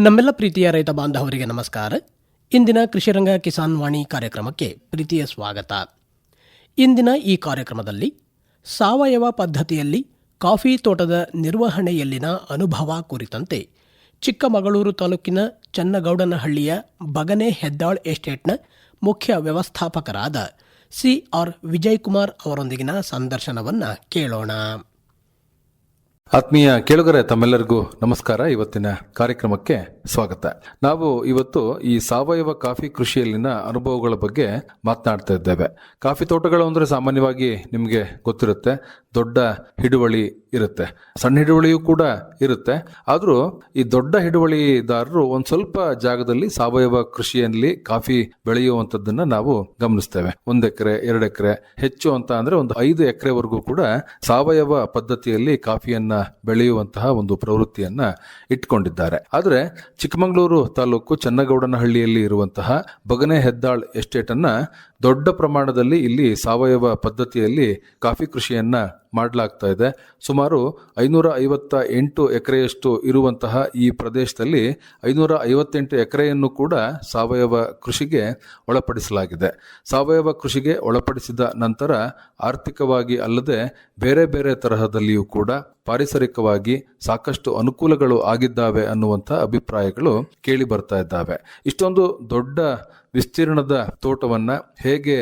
ನಮ್ಮೆಲ್ಲ ಪ್ರೀತಿಯ ರೈತ ಬಾಂಧವರಿಗೆ ನಮಸ್ಕಾರ. ಇಂದಿನ ಕೃಷಿರಂಗ ಕಿಸಾನ್ ವಾಣಿ ಕಾರ್ಯಕ್ರಮಕ್ಕೆ ಪ್ರೀತಿಯ ಸ್ವಾಗತ. ಇಂದಿನ ಈ ಕಾರ್ಯಕ್ರಮದಲ್ಲಿ ಸಾವಯವ ಪದ್ಧತಿಯಲ್ಲಿ ಕಾಫಿ ತೋಟದ ನಿರ್ವಹಣೆಯಲ್ಲಿನ ಅನುಭವ ಕುರಿತಂತೆ ಚಿಕ್ಕಮಗಳೂರು ತಾಲೂಕಿನ ಚನ್ನಗೌಡನಹಳ್ಳಿಯ ಬಗನೆ ಹೆದ್ದಾಳ್ ಎಸ್ಟೇಟ್ನ ಮುಖ್ಯ ವ್ಯವಸ್ಥಾಪಕರಾದ CR ವಿಜಯಕುಮಾರ್ ಅವರೊಂದಿಗಿನ ಸಂದರ್ಶನವನ್ನು ಕೇಳೋಣ. ಆತ್ಮೀಯ ಕೇಳುಗರೆ, ತಮ್ಮೆಲ್ಲರಿಗೂ ನಮಸ್ಕಾರ. ಇವತ್ತಿನ ಕಾರ್ಯಕ್ರಮಕ್ಕೆ ಸ್ವಾಗತ. ನಾವು ಇವತ್ತು ಈ ಸಾವಯವ ಕಾಫಿ ಕೃಷಿಯಲ್ಲಿನ ಅನುಭವಗಳ ಬಗ್ಗೆ ಮಾತನಾಡ್ತಾ ಇದ್ದೇವೆ. ಕಾಫಿ ತೋಟಗಳು ಅಂದರೆ ಸಾಮಾನ್ಯವಾಗಿ ನಿಮಗೆ ಗೊತ್ತಿರುತ್ತೆ, ದೊಡ್ಡ ಹಿಡುವಳಿ ಇರುತ್ತೆ, ಸಣ್ಣ ಹಿಡುವಳಿಯೂ ಕೂಡ ಇರುತ್ತೆ. ಆದರೂ ಈ ದೊಡ್ಡ ಹಿಡುವಳಿದಾರರು ಒಂದು ಸ್ವಲ್ಪ ಜಾಗದಲ್ಲಿ ಸಾವಯವ ಕೃಷಿಯಲ್ಲಿ ಕಾಫಿ ಬೆಳೆಯುವಂಥದ್ದನ್ನ ನಾವು ಗಮನಿಸ್ತೇವೆ. 1 ಎಕರೆ 2 ಎಕರೆ, ಹೆಚ್ಚು ಅಂತ ಅಂದ್ರೆ ಒಂದು 5 ಎಕರೆವರೆಗೂ ಕೂಡ ಸಾವಯವ ಪದ್ಧತಿಯಲ್ಲಿ ಕಾಫಿಯನ್ನ ಬೆಳೆಯುವಂತಹ ಒಂದು ಪ್ರವೃತ್ತಿಯನ್ನ ಇಟ್ಕೊಂಡಿದ್ದಾರೆ. ಆದ್ರೆ ಚಿಕ್ಕಮಗಳೂರು ತಾಲೂಕು ಚನ್ನಗೌಡನಹಳ್ಳಿಯಲ್ಲಿ ಇರುವಂತಹ ಬಗನೆ ಹೆದ್ದಾಳ್ ಎಸ್ಟೇಟ್ ಅನ್ನ ದೊಡ್ಡ ಪ್ರಮಾಣದಲ್ಲಿ ಇಲ್ಲಿ ಸಾವಯವ ಪದ್ಧತಿಯಲ್ಲಿ ಕಾಫಿ ಕೃಷಿಯನ್ನ ಮಾಡಲಾಗ್ತಾ ಇದೆ. ಸುಮಾರು 558 ಎಕರೆಯಷ್ಟು ಇರುವಂತಹ ಈ ಪ್ರದೇಶದಲ್ಲಿ 558 ಎಕರೆಯನ್ನು ಕೂಡ ಸಾವಯವ ಕೃಷಿಗೆ ಒಳಪಡಿಸಲಾಗಿದೆ. ಸಾವಯವ ಕೃಷಿಗೆ ಒಳಪಡಿಸಿದ ನಂತರ ಆರ್ಥಿಕವಾಗಿ ಅಲ್ಲದೆ ಬೇರೆ ಬೇರೆ ತರಹದಲ್ಲಿಯೂ ಕೂಡ ಪಾರಿಸರಿಕವಾಗಿ ಸಾಕಷ್ಟು ಅನುಕೂಲಗಳು ಆಗಿದ್ದಾವೆ ಅನ್ನುವಂಥ ಅಭಿಪ್ರಾಯಗಳು ಕೇಳಿ ಬರ್ತಾ ಇದ್ದಾವೆ. ಇಷ್ಟೊಂದು ದೊಡ್ಡ ವಿಸ್ತೀರ್ಣದ ತೋಟವನ್ನ ಹೇಗೆ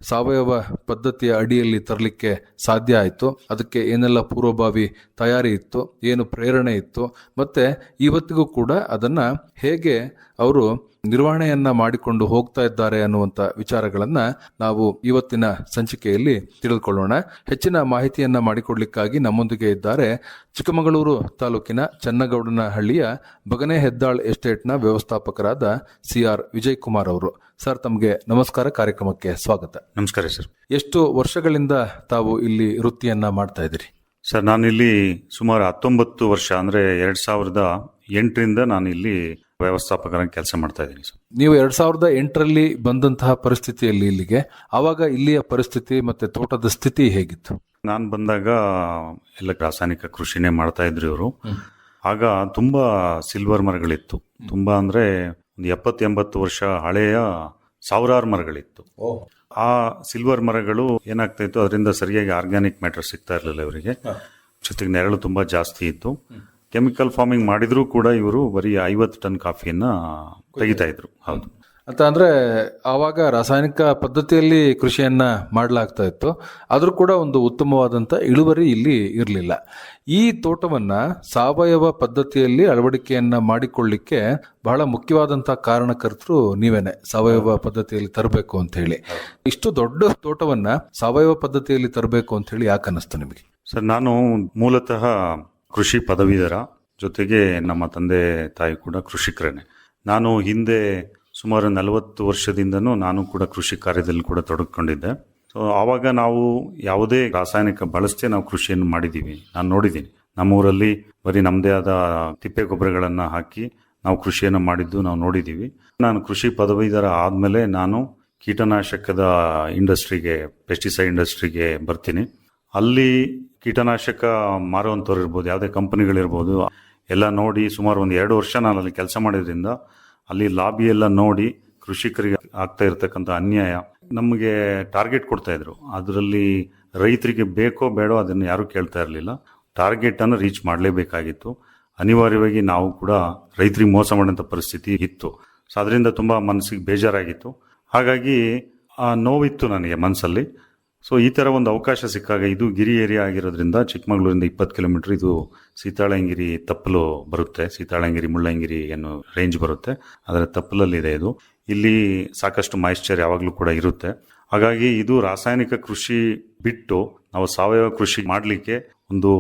ಸಾವಯವ ಪದ್ಧತಿಯ ಅಡಿಯಲ್ಲಿ ತರಲಿಕ್ಕೆ ಸಾಧ್ಯ ಆಯಿತು, ಅದಕ್ಕೆ ಏನೆಲ್ಲ ಪೂರ್ವಭಾವಿ ತಯಾರಿ ಇತ್ತು, ಏನು ಪ್ರೇರಣೆ ಇತ್ತು, ಮತ್ತೆ ಇವತ್ತಿಗೂ ಕೂಡ ಅದನ್ನ ಹೇಗೆ ಅವರು ನಿರ್ವಹಣೆಯನ್ನ ಮಾಡಿಕೊಂಡು ಹೋಗ್ತಾ ಇದ್ದಾರೆ ಅನ್ನುವಂಥ ವಿಚಾರಗಳನ್ನ ನಾವು ಇವತ್ತಿನ ಸಂಚಿಕೆಯಲ್ಲಿ ತಿಳಿದುಕೊಳ್ಳೋಣ. ಹೆಚ್ಚಿನ ಮಾಹಿತಿಯನ್ನ ಮಾಡಿಕೊಡ್ಲಿಕ್ಕಾಗಿ ನಮ್ಮೊಂದಿಗೆ ಇದ್ದಾರೆ ಚಿಕ್ಕಮಗಳೂರು ತಾಲೂಕಿನ ಚನ್ನಗೌಡನಹಳ್ಳಿಯ ಬಗನೆ ಹೆದ್ದಾಳ್ ಎಸ್ಟೇಟ್ನ ವ್ಯವಸ್ಥಾಪಕರಾದ CR ವಿಜಯಕುಮಾರ್ ಅವರು. ಸರ್, ತಮಗೆ ನಮಸ್ಕಾರ, ಕಾರ್ಯಕ್ರಮಕ್ಕೆ ಸ್ವಾಗತ. ನಮಸ್ಕಾರ ಸರ್. ಎಷ್ಟು ವರ್ಷಗಳಿಂದ ತಾವು ಇಲ್ಲಿ ವೃತ್ತಿಯನ್ನ ಮಾಡ್ತಾ ಇದ್ದೀರಿ? ಸರ್, ನಾನಿಲ್ಲಿ ಸುಮಾರು 19 ವರ್ಷ, ಅಂದ್ರೆ 2008ರಿಂದ ನಾನು ಇಲ್ಲಿ ವ್ಯವಸ್ಥಾಪಕರಾಗಿ ಕೆಲಸ ಮಾಡ್ತಾ ಇದ್ದೀನಿ ಸರ್. ನೀವು 2008ರಲ್ಲಿ ಬಂದಂತಹ ಪರಿಸ್ಥಿತಿಯಲ್ಲಿ ಇಲ್ಲಿಗೆ, ಆವಾಗ ಇಲ್ಲಿಯ ಪರಿಸ್ಥಿತಿ ಮತ್ತೆ ತೋಟದ ಸ್ಥಿತಿ ಹೇಗಿತ್ತು? ನಾನು ಬಂದಾಗ ಎಲ್ಲ ರಾಸಾಯನಿಕ ಕೃಷಿನೇ ಮಾಡ್ತಾ ಇದ್ರು ಇವರು. ಆಗ ತುಂಬಾ ಸಿಲ್ವರ್ ಮರಗಳಿತ್ತು. ತುಂಬಾ ಅಂದ್ರೆ ಒಂದು 70-80 ವರ್ಷ ಹಳೆಯ ಸಾವಿರಾರು ಮರಗಳಿತ್ತು. ಆ ಸಿಲ್ವರ್ ಮರಗಳು ಏನಾಗ್ತಾ ಇತ್ತು, ಅದರಿಂದ ಸರಿಯಾಗಿ ಆರ್ಗ್ಯಾನಿಕ್ ಮ್ಯಾಟರ್ ಸಿಗ್ತಾ ಇರಲಿಲ್ಲ ಇವರಿಗೆ. ಜೊತೆಗೆ ನೆರಳು ತುಂಬಾ ಜಾಸ್ತಿ ಇತ್ತು. ಕೆಮಿಕಲ್ ಫಾರ್ಮಿಂಗ್ ಮಾಡಿದ್ರೂ ಕೂಡ ಇವರು ಬರೀ 50 ಟನ್ ಕಾಫಿಯನ್ನ ತೆಗಿತಾ ಇದ್ರು. ಹೌದು ಅಂತ ಅಂದ್ರೆ ಆವಾಗ ರಾಸಾಯನಿಕ ಪದ್ಧತಿಯಲ್ಲಿ ಕೃಷಿಯನ್ನ ಮಾಡಲಾಗ್ತಾ ಇತ್ತು, ಆದ್ರೂ ಕೂಡ ಒಂದು ಉತ್ತಮವಾದಂತ ಇಳುವರಿ ಇಲ್ಲಿ ಇರಲಿಲ್ಲ. ಈ ತೋಟವನ್ನ ಸಾವಯವ ಪದ್ಧತಿಯಲ್ಲಿ ಅಳವಡಿಕೆಯನ್ನ ಮಾಡಿಕೊಳ್ಳಿಕ್ಕೆ ಬಹಳ ಮುಖ್ಯವಾದಂತಹ ಕಾರಣಕರ್ತರು ನೀವೇನೆ, ಸಾವಯವ ಪದ್ಧತಿಯಲ್ಲಿ ತರಬೇಕು ಅಂತ ಹೇಳಿ. ಇಷ್ಟು ದೊಡ್ಡ ತೋಟವನ್ನ ಸಾವಯವ ಪದ್ಧತಿಯಲ್ಲಿ ತರಬೇಕು ಅಂತ ಹೇಳಿ ಯಾಕೆ ಅನ್ನಿಸ್ತು ನಿಮಗೆ? ಸರ್, ನಾನು ಮೂಲತಃ ಕೃಷಿ ಪದವೀಧರ, ಜೊತೆಗೆ ನಮ್ಮ ತಂದೆ ತಾಯಿ ಕೂಡ ಕೃಷಿಕರೇನೆ. ನಾನು ಹಿಂದೆ ಸುಮಾರು 40 ವರ್ಷದಿಂದನೂ ನಾನು ಕೂಡ ಕೃಷಿ ಕಾರ್ಯದಲ್ಲಿ ಕೂಡ ತೊಡಗಿಕೊಂಡಿದ್ದೆ. ಸೊ ಆವಾಗ ನಾವು ಯಾವುದೇ ರಾಸಾಯನಿಕ ಬಳಸದೆ ನಾವು ಕೃಷಿಯನ್ನು ಮಾಡಿದ್ದೀವಿ. ನಾನು ನೋಡಿದ್ದೀನಿ, ನಮ್ಮೂರಲ್ಲಿ ಬರೀ ನಮ್ಮದೇ ಆದ ತಿಪ್ಪೆ ಗೊಬ್ಬರಗಳನ್ನು ಹಾಕಿ ನಾವು ಕೃಷಿಯನ್ನು ಮಾಡಿದ್ದು ನಾವು ನೋಡಿದ್ದೀವಿ. ನಾನು ಕೃಷಿ ಪದವೀಧರ ಆದಮೇಲೆ ನಾನು ಕೀಟನಾಶಕದ ಇಂಡಸ್ಟ್ರಿಗೆ, ಪೆಸ್ಟಿಸೈಡ್ ಇಂಡಸ್ಟ್ರಿಗೆ ಬರ್ತೀನಿ. ಅಲ್ಲಿ ಕೀಟನಾಶಕ ಮಾರುವಂಥವ್ರು ಇರ್ಬೋದು, ಯಾವುದೇ ಕಂಪನಿಗಳಿರ್ಬೋದು, ಎಲ್ಲ ನೋಡಿ ಸುಮಾರು ಒಂದು 2 ವರ್ಷ ನಾನು ಅಲ್ಲಿ ಕೆಲಸ ಮಾಡಿದ್ರಿಂದ ಅಲ್ಲಿ ಲಾಬಿ ಎಲ್ಲ ನೋಡಿ ಕೃಷಿಕರಿಗೆ ಆಗ್ತಾ ಇರತಕ್ಕಂಥ ಅನ್ಯಾಯ, ನಮಗೆ ಟಾರ್ಗೆಟ್ ಕೊಡ್ತಾ ಇದ್ರು. ಅದರಲ್ಲಿ ರೈತರಿಗೆ ಬೇಕೋ ಬೇಡೋ ಅದನ್ನು ಯಾರೂ ಕೇಳ್ತಾ ಇರಲಿಲ್ಲ. ಟಾರ್ಗೆಟ್ ಅನ್ನು ರೀಚ್ ಮಾಡಲೇಬೇಕಾಗಿತ್ತು. ಅನಿವಾರ್ಯವಾಗಿ ನಾವು ಕೂಡ ರೈತರಿಗೆ ಮೋಸ ಮಾಡೋಂಥ ಪರಿಸ್ಥಿತಿ ಇತ್ತು. ಸೊ ಅದರಿಂದ ತುಂಬ ಮನಸ್ಸಿಗೆ ಬೇಜಾರಾಗಿತ್ತು. ಹಾಗಾಗಿ ಆ ನೋವಿತ್ತು ನನಗೆ ಮನಸ್ಸಲ್ಲಿ. ಸೊ ಈ ಥರ ಒಂದು ಅವಕಾಶ ಸಿಕ್ಕಾಗ, ಇದು ಗಿರಿ ಏರಿಯಾ ಆಗಿರೋದ್ರಿಂದ ಚಿಕ್ಕಮಗಳೂರಿಂದ 20 ಕಿಲೋಮೀಟರ್ ಇದು ಸೀತಾಳಂಗಿರಿ ತಪ್ಪಲು ಬರುತ್ತೆ. ಸೀತಾಳಂಗಿರಿ ಮುಳ್ಳಂಗಿರಿ ಏನು ರೇಂಜ್ ಬರುತ್ತೆ, ಅದರ ತಪ್ಪಲಲ್ಲಿದೆ ಇದು. ಇಲ್ಲಿ ಸಾಕಷ್ಟು ಮಾಯಿಶ್ಚರ್ ಯಾವಾಗಲೂ ಕೂಡ ಇರುತ್ತೆ. ಹಾಗಾಗಿ ಇದು ರಾಸಾಯನಿಕ ಕೃಷಿ ಬಿಟ್ಟು ನಾವು ಸಾವಯವ ಕೃಷಿ ಮಾಡಲಿಕ್ಕೆ ಒಂದು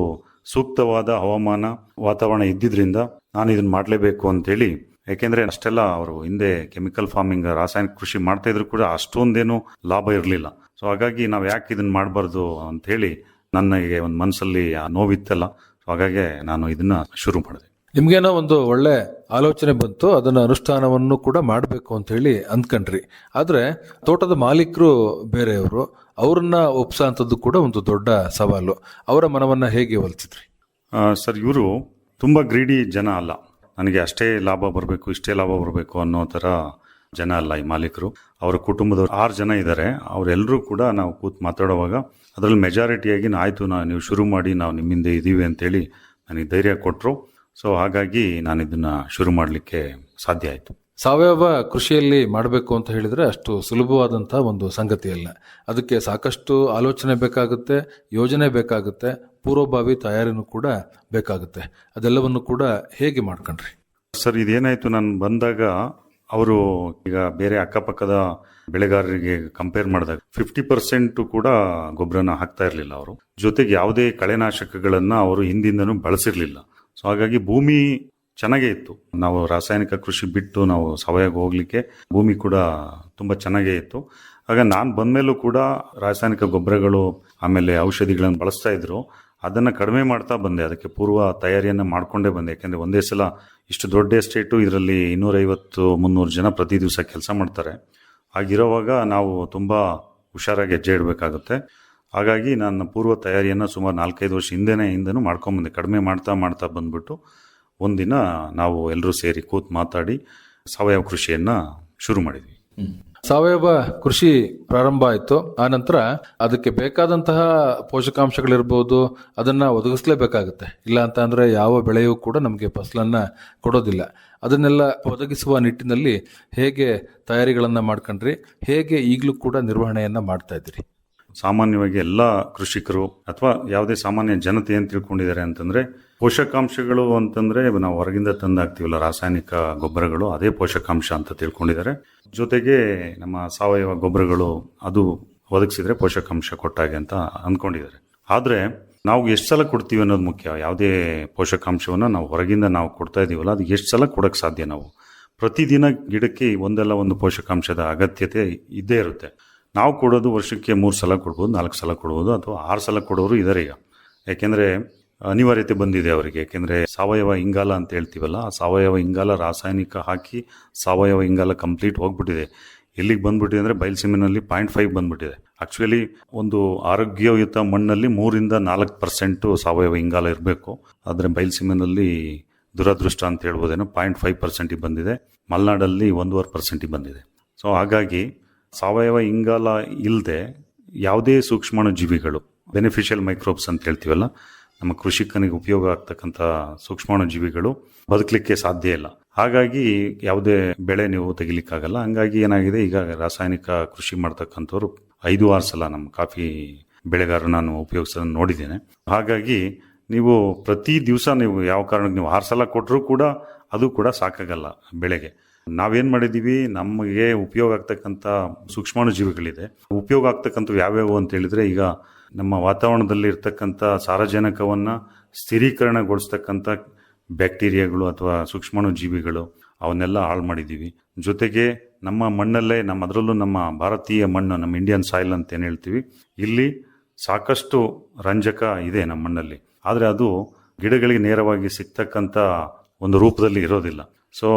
ಸೂಕ್ತವಾದ ಹವಾಮಾನ ವಾತಾವರಣ ಇದ್ದಿದ್ರಿಂದ ನಾನು ಇದನ್ನು ಮಾಡಲೇಬೇಕು ಅಂತೇಳಿ. ಯಾಕೆಂದ್ರೆ ಅಷ್ಟೆಲ್ಲ ಅವರು ಹಿಂದೆ ಕೆಮಿಕಲ್ ಫಾರ್ಮಿಂಗ್ ರಾಸಾಯನಿಕ ಕೃಷಿ ಮಾಡ್ತಾ ಇದ್ರು ಕೂಡ ಅಷ್ಟೊಂದೇನು ಲಾಭ ಇರಲಿಲ್ಲ. ಸೊ ಹಾಗಾಗಿ ನಾವು ಯಾಕೆ ಇದನ್ನ ಮಾಡಬಾರ್ದು ಅಂತ ಹೇಳಿ ನನಗೆ ಒಂದು ಮನಸ್ಸಲ್ಲಿ ಆ ನೋವಿತ್ತಲ್ಲ. ಸೊ ಹಾಗಾಗಿ ನಾನು ಇದನ್ನ ಶುರು ಮಾಡಿದೆ. ನಿಮ್ಗೇನೋ ಒಂದು ಒಳ್ಳೆ ಆಲೋಚನೆ ಬಂತು, ಅದನ್ನ ಅನುಷ್ಠಾನವನ್ನು ಕೂಡ ಮಾಡಬೇಕು ಅಂತ ಹೇಳಿ ಅಂದ್ಕೊಂಡ್ರಿ. ಆದ್ರೆ ತೋಟದ ಮಾಲೀಕರು ಬೇರೆಯವರು, ಅವ್ರನ್ನ ಒಪ್ಸೋಂಥದ್ದು ಕೂಡ ಒಂದು ದೊಡ್ಡ ಸವಾಲು. ಅವರ ಮನವನ್ನ ಹೇಗೆ ಒಲಿಸಿದ್ರಿ? ಸರ್, ಇವರು ತುಂಬಾ ಗ್ರೀಡಿ ಜನ ಅಲ್ಲ. ನನಗೆ ಅಷ್ಟೇ ಲಾಭ ಬರಬೇಕು, ಇಷ್ಟೇ ಲಾಭ ಬರಬೇಕು ಅನ್ನೋ ಥರ ಜನ ಅಲ್ಲ ಈ ಮಾಲೀಕರು. ಅವರ ಕುಟುಂಬದವರು 6 ಜನ ಇದ್ದಾರೆ. ಅವರೆಲ್ಲರೂ ಕೂಡ ನಾವು ಕೂತು ಮಾತಾಡುವಾಗ ಅದರಲ್ಲಿ ಮೆಜಾರಿಟಿಯಾಗಿ ಆಯಿತು, ನೀವು ಶುರು ಮಾಡಿ, ನಾವು ನಿಮ್ಮಿಂದ ಇದ್ದೀವಿ ಅಂತೇಳಿ ನನಗೆ ಧೈರ್ಯ ಕೊಟ್ಟರು. ಸೊ ಹಾಗಾಗಿ ನಾನು ಇದನ್ನು ಶುರು ಮಾಡಲಿಕ್ಕೆ ಸಾಧ್ಯ ಆಯಿತು. ಸಾವಯವ ಕೃಷಿಯಲ್ಲಿ ಮಾಡಬೇಕು ಅಂತ ಹೇಳಿದ್ರೆ ಅಷ್ಟು ಸುಲಭವಾದಂತಹ ಒಂದು ಸಂಗತಿ ಅಲ್ಲ. ಅದಕ್ಕೆ ಸಾಕಷ್ಟು ಆಲೋಚನೆ ಬೇಕಾಗುತ್ತೆ, ಯೋಜನೆ ಬೇಕಾಗುತ್ತೆ, ಪೂರ್ವಭಾವಿ ತಯಾರಿನೂ ಕೂಡ ಬೇಕಾಗುತ್ತೆ. ಅದೆಲ್ಲವನ್ನು ಕೂಡ ಹೇಗೆ ಮಾಡ್ಕೊಂಡ್ರಿ? ಸರ್, ಇದೇನಾಯಿತು, ನಾನು ಬಂದಾಗ ಅವರು ಈಗ ಬೇರೆ ಅಕ್ಕಪಕ್ಕದ ಬೆಳೆಗಾರರಿಗೆ ಕಂಪೇರ್ ಮಾಡಿದಾಗ 50% ಕೂಡ ಗೊಬ್ಬರನ ಹಾಕ್ತಾ ಇರಲಿಲ್ಲ. ಅವರು ಜೊತೆಗೆ ಯಾವುದೇ ಕಳೆನಾಶಕಗಳನ್ನು ಅವರು ಹಿಂದಿಂದನೂ ಬಳಸಿರಲಿಲ್ಲ. ಸೊ ಹಾಗಾಗಿ ಭೂಮಿ ಚೆನ್ನಾಗೇ ಇತ್ತು. ನಾವು ರಾಸಾಯನಿಕ ಕೃಷಿ ಬಿಟ್ಟು ನಾವು ಸಾವಯವ ಹೋಗ್ಲಿಕ್ಕೆ ಭೂಮಿ ಕೂಡ ತುಂಬ ಚೆನ್ನಾಗೇ ಇತ್ತು. ಆಗ ನಾನು ಬಂದಮೇಲೂ ಕೂಡ ರಾಸಾಯನಿಕ ಗೊಬ್ಬರಗಳು ಆಮೇಲೆ ಔಷಧಿಗಳನ್ನು ಬಳಸ್ತಾ ಇದ್ರು. ಅದನ್ನು ಕಡಿಮೆ ಮಾಡ್ತಾ ಬಂದೆ. ಅದಕ್ಕೆ ಪೂರ್ವ ತಯಾರಿಯನ್ನು ಮಾಡಿಕೊಂಡೇ ಬಂದೆ. ಯಾಕೆಂದರೆ ಒಂದೇ ಸಲ ಇಷ್ಟು ದೊಡ್ಡ ಎಸ್ಟೇಟು, ಇದರಲ್ಲಿ 250-300 ಜನ ಪ್ರತಿ ದಿವಸ ಕೆಲಸ ಮಾಡ್ತಾರೆ. ಹಾಗಿರೋವಾಗ ನಾವು ತುಂಬ ಹುಷಾರಾಗಿ ಹೆಜ್ಜೆ ಇಡಬೇಕಾಗುತ್ತೆ. ಹಾಗಾಗಿ ನನ್ನ ಪೂರ್ವ ತಯಾರಿಯನ್ನು ಸುಮಾರು 4-5 ವರ್ಷ ಹಿಂದೆನೂ ಮಾಡ್ಕೊಂಬಂದೆ. ಕಡಿಮೆ ಮಾಡ್ತಾ ಬಂದ್ಬಿಟ್ಟು ಒಂದಿನ ನಾವು ಎಲ್ಲರೂ ಸೇರಿ ಕೂತು ಮಾತಾಡಿ ಸಾವಯವ ಕೃಷಿಯನ್ನು ಶುರು ಮಾಡಿದ್ವಿ. ಸಾವಯವ ಕೃಷಿ ಪ್ರಾರಂಭ ಆಯಿತು. ಆ ನಂತರ ಅದಕ್ಕೆ ಬೇಕಾದಂತಹ ಪೋಷಕಾಂಶಗಳಿರ್ಬೋದು, ಅದನ್ನ ಒದಗಿಸ್ಲೇಬೇಕಾಗುತ್ತೆ. ಇಲ್ಲ ಅಂತ ಅಂದ್ರೆ ಯಾವ ಬೆಳೆಯೂ ಕೂಡ ನಮಗೆ ಫಸಲನ್ನ ಕೊಡೋದಿಲ್ಲ. ಅದನ್ನೆಲ್ಲ ಒದಗಿಸುವ ನಿಟ್ಟಿನಲ್ಲಿ ಹೇಗೆ ತಯಾರಿಗಳನ್ನ ಮಾಡ್ಕೊಂಡ್ರಿ, ಹೇಗೆ ಈಗಲೂ ಕೂಡ ನಿರ್ವಹಣೆಯನ್ನ ಮಾಡ್ತಾ ಇದ್ದೀರಿ? ಸಾಮಾನ್ಯವಾಗಿ ಎಲ್ಲ ಕೃಷಿಕರು ಅಥವಾ ಯಾವುದೇ ಸಾಮಾನ್ಯ ಜನತೆ ಏನು ತಿಳ್ಕೊಂಡಿದ್ದಾರೆ ಅಂತಂದರೆ, ಪೋಷಕಾಂಶಗಳು ಅಂತಂದರೆ ನಾವು ಹೊರಗಿಂದ ತಂದು ಹಾಕ್ತೀವಲ್ಲ ರಾಸಾಯನಿಕ ಗೊಬ್ಬರಗಳು, ಅದೇ ಪೋಷಕಾಂಶ ಅಂತ ತಿಳ್ಕೊಂಡಿದ್ದಾರೆ. ಜೊತೆಗೆ ನಮ್ಮ ಸಾವಯವ ಗೊಬ್ಬರಗಳು ಅದು ಒದಗಿಸಿದ್ರೆ ಪೋಷಕಾಂಶ ಕೊಟ್ಟಾಗೆ ಅಂತ ಅಂದ್ಕೊಂಡಿದ್ದಾರೆ. ಆದರೆ ನಾವು ಎಷ್ಟು ಸಲ ಕೊಡ್ತೀವಿ ಅನ್ನೋದು ಮುಖ್ಯ. ಯಾವುದೇ ಪೋಷಕಾಂಶವನ್ನು ನಾವು ಹೊರಗಿಂದ ನಾವು ಕೊಡ್ತಾ ಇದ್ದೀವಲ್ಲ, ಅದು ಎಷ್ಟು ಸಲ ಕೊಡೋಕ್ಕೆ ಸಾಧ್ಯ? ನಾವು ಪ್ರತಿದಿನ ಗಿಡಕ್ಕೆ ಒಂದಲ್ಲ ಒಂದು ಪೋಷಕಾಂಶದ ಅಗತ್ಯತೆ ಇದ್ದೇ ಇರುತ್ತೆ. ನಾವು ಕೊಡೋದು ವರ್ಷಕ್ಕೆ 3 ಸಲ ಕೊಡ್ಬೋದು, 4 ಸಲ ಕೊಡ್ಬೋದು, ಅಥವಾ 6 ಸಲ ಕೊಡೋರು ಇದ್ದಾರೆ ಈಗ. ಯಾಕೆಂದರೆ ಅನಿವಾರ್ಯತೆ ಬಂದಿದೆ ಅವರಿಗೆ. ಯಾಕೆಂದರೆ ಸಾವಯವ ಇಂಗಾಲ ಅಂತ ಹೇಳ್ತೀವಲ್ಲ, ಆ ಸಾವಯವ ಇಂಗಾಲ ರಾಸಾಯನಿಕ ಹಾಕಿ ಸಾವಯವ ಇಂಗಾಲ ಕಂಪ್ಲೀಟ್ ಹೋಗ್ಬಿಟ್ಟಿದೆ. ಎಲ್ಲಿಗೆ ಬಂದ್ಬಿಟ್ಟಿದೆ ಅಂದರೆ ಬಯಲುಸೀಮೆನಲ್ಲಿ 0.5 ಬಂದ್ಬಿಟ್ಟಿದೆ. ಆ್ಯಕ್ಚುಲಿ ಒಂದು ಆರೋಗ್ಯಯುತ ಮಣ್ಣಲ್ಲಿ 3-4% ಸಾವಯವ ಇಂಗಾಲ ಇರಬೇಕು. ಆದರೆ ಬಯಲುಸೀಮೆನಲ್ಲಿ ದುರದೃಷ್ಟ ಅಂತ ಹೇಳ್ಬೋದೇನೋ 0.5% ಬಂದಿದೆ. ಮಲೆನಾಡಲ್ಲಿ 1.5% ಬಂದಿದೆ. ಸೊ ಹಾಗಾಗಿ ಸಾವಯವ ಇಂಗಾಲ ಇಲ್ಲದೆ ಯಾವುದೇ ಸೂಕ್ಷ್ಮಾಣು ಜೀವಿಗಳು, ಬೆನಿಫಿಷಿಯಲ್ ಮೈಕ್ರೋಬ್ಸ್ ಅಂತ ಹೇಳ್ತೀವಲ್ಲ, ನಮ್ಮ ಕೃಷಿಕನಿಗೆ ಉಪಯೋಗ ಆಗ್ತಕ್ಕಂಥ ಸೂಕ್ಷ್ಮಾಣು ಜೀವಿಗಳು ಬದುಕಲಿಕ್ಕೆ ಸಾಧ್ಯ ಇಲ್ಲ. ಹಾಗಾಗಿ ಯಾವುದೇ ಬೆಳೆ ನೀವು ತೆಗಿಲಿಕ್ಕಾಗಲ್ಲ. ಹಂಗಾಗಿ ಏನಾಗಿದೆ, ಈಗ ರಾಸಾಯನಿಕ ಕೃಷಿ ಮಾಡ್ತಕ್ಕಂಥವ್ರು 5-6 ಸಲ ನಮ್ಮ ಕಾಫಿ ಬೆಳೆಗಾರರು ನಾನು ಉಪಯೋಗಿಸೋದನ್ನು ನೋಡಿದ್ದೇನೆ. ಹಾಗಾಗಿ ನೀವು ಪ್ರತಿ ದಿವಸ ನೀವು ಯಾವ ಕಾರಣಕ್ಕೆ ನೀವು 6 ಸಲ ಕೊಟ್ಟರೂ ಕೂಡ ಅದು ಕೂಡ ಸಾಕಾಗಲ್ಲ ಬೆಳೆಗೆ. ನಾವೇನು ಮಾಡಿದ್ದೀವಿ, ನಮಗೆ ಉಪಯೋಗ ಆಗ್ತಕ್ಕಂಥ ಸೂಕ್ಷ್ಮಾಣು ಜೀವಿಗಳಿದೆ. ಉಪಯೋಗ ಆಗ್ತಕ್ಕಂಥವು ಯಾವ್ಯಾವು ಅಂತ ಹೇಳಿದ್ರೆ, ಈಗ ನಮ್ಮ ವಾತಾವರಣದಲ್ಲಿ ಇರ್ತಕ್ಕಂಥ ಸಾರಜನಕವನ್ನು ಸ್ಥಿರೀಕರಣಗೊಳಿಸ್ತಕ್ಕಂಥ ಬ್ಯಾಕ್ಟೀರಿಯಾಗಳು ಅಥವಾ ಸೂಕ್ಷ್ಮಾಣು ಜೀವಿಗಳು, ಅವನ್ನೆಲ್ಲ ಹಾಳು ಮಾಡಿದ್ದೀವಿ. ಜೊತೆಗೆ ನಮ್ಮ ಮಣ್ಣಲ್ಲೇ, ಅದರಲ್ಲೂ ನಮ್ಮ ಭಾರತೀಯ ಮಣ್ಣು, ನಮ್ಮ ಇಂಡಿಯನ್ ಸಾಯಿಲ್ ಅಂತ ಏನು ಹೇಳ್ತೀವಿ, ಇಲ್ಲಿ ಸಾಕಷ್ಟು ರಂಜಕ ಇದೆ ನಮ್ಮ ಮಣ್ಣಲ್ಲಿ. ಆದರೆ ಅದು ಗಿಡಗಳಿಗೆ ನೇರವಾಗಿ ಸಿಗ್ತಕ್ಕಂಥ ಒಂದು ರೂಪದಲ್ಲಿ ಇರೋದಿಲ್ಲ. ಸೊ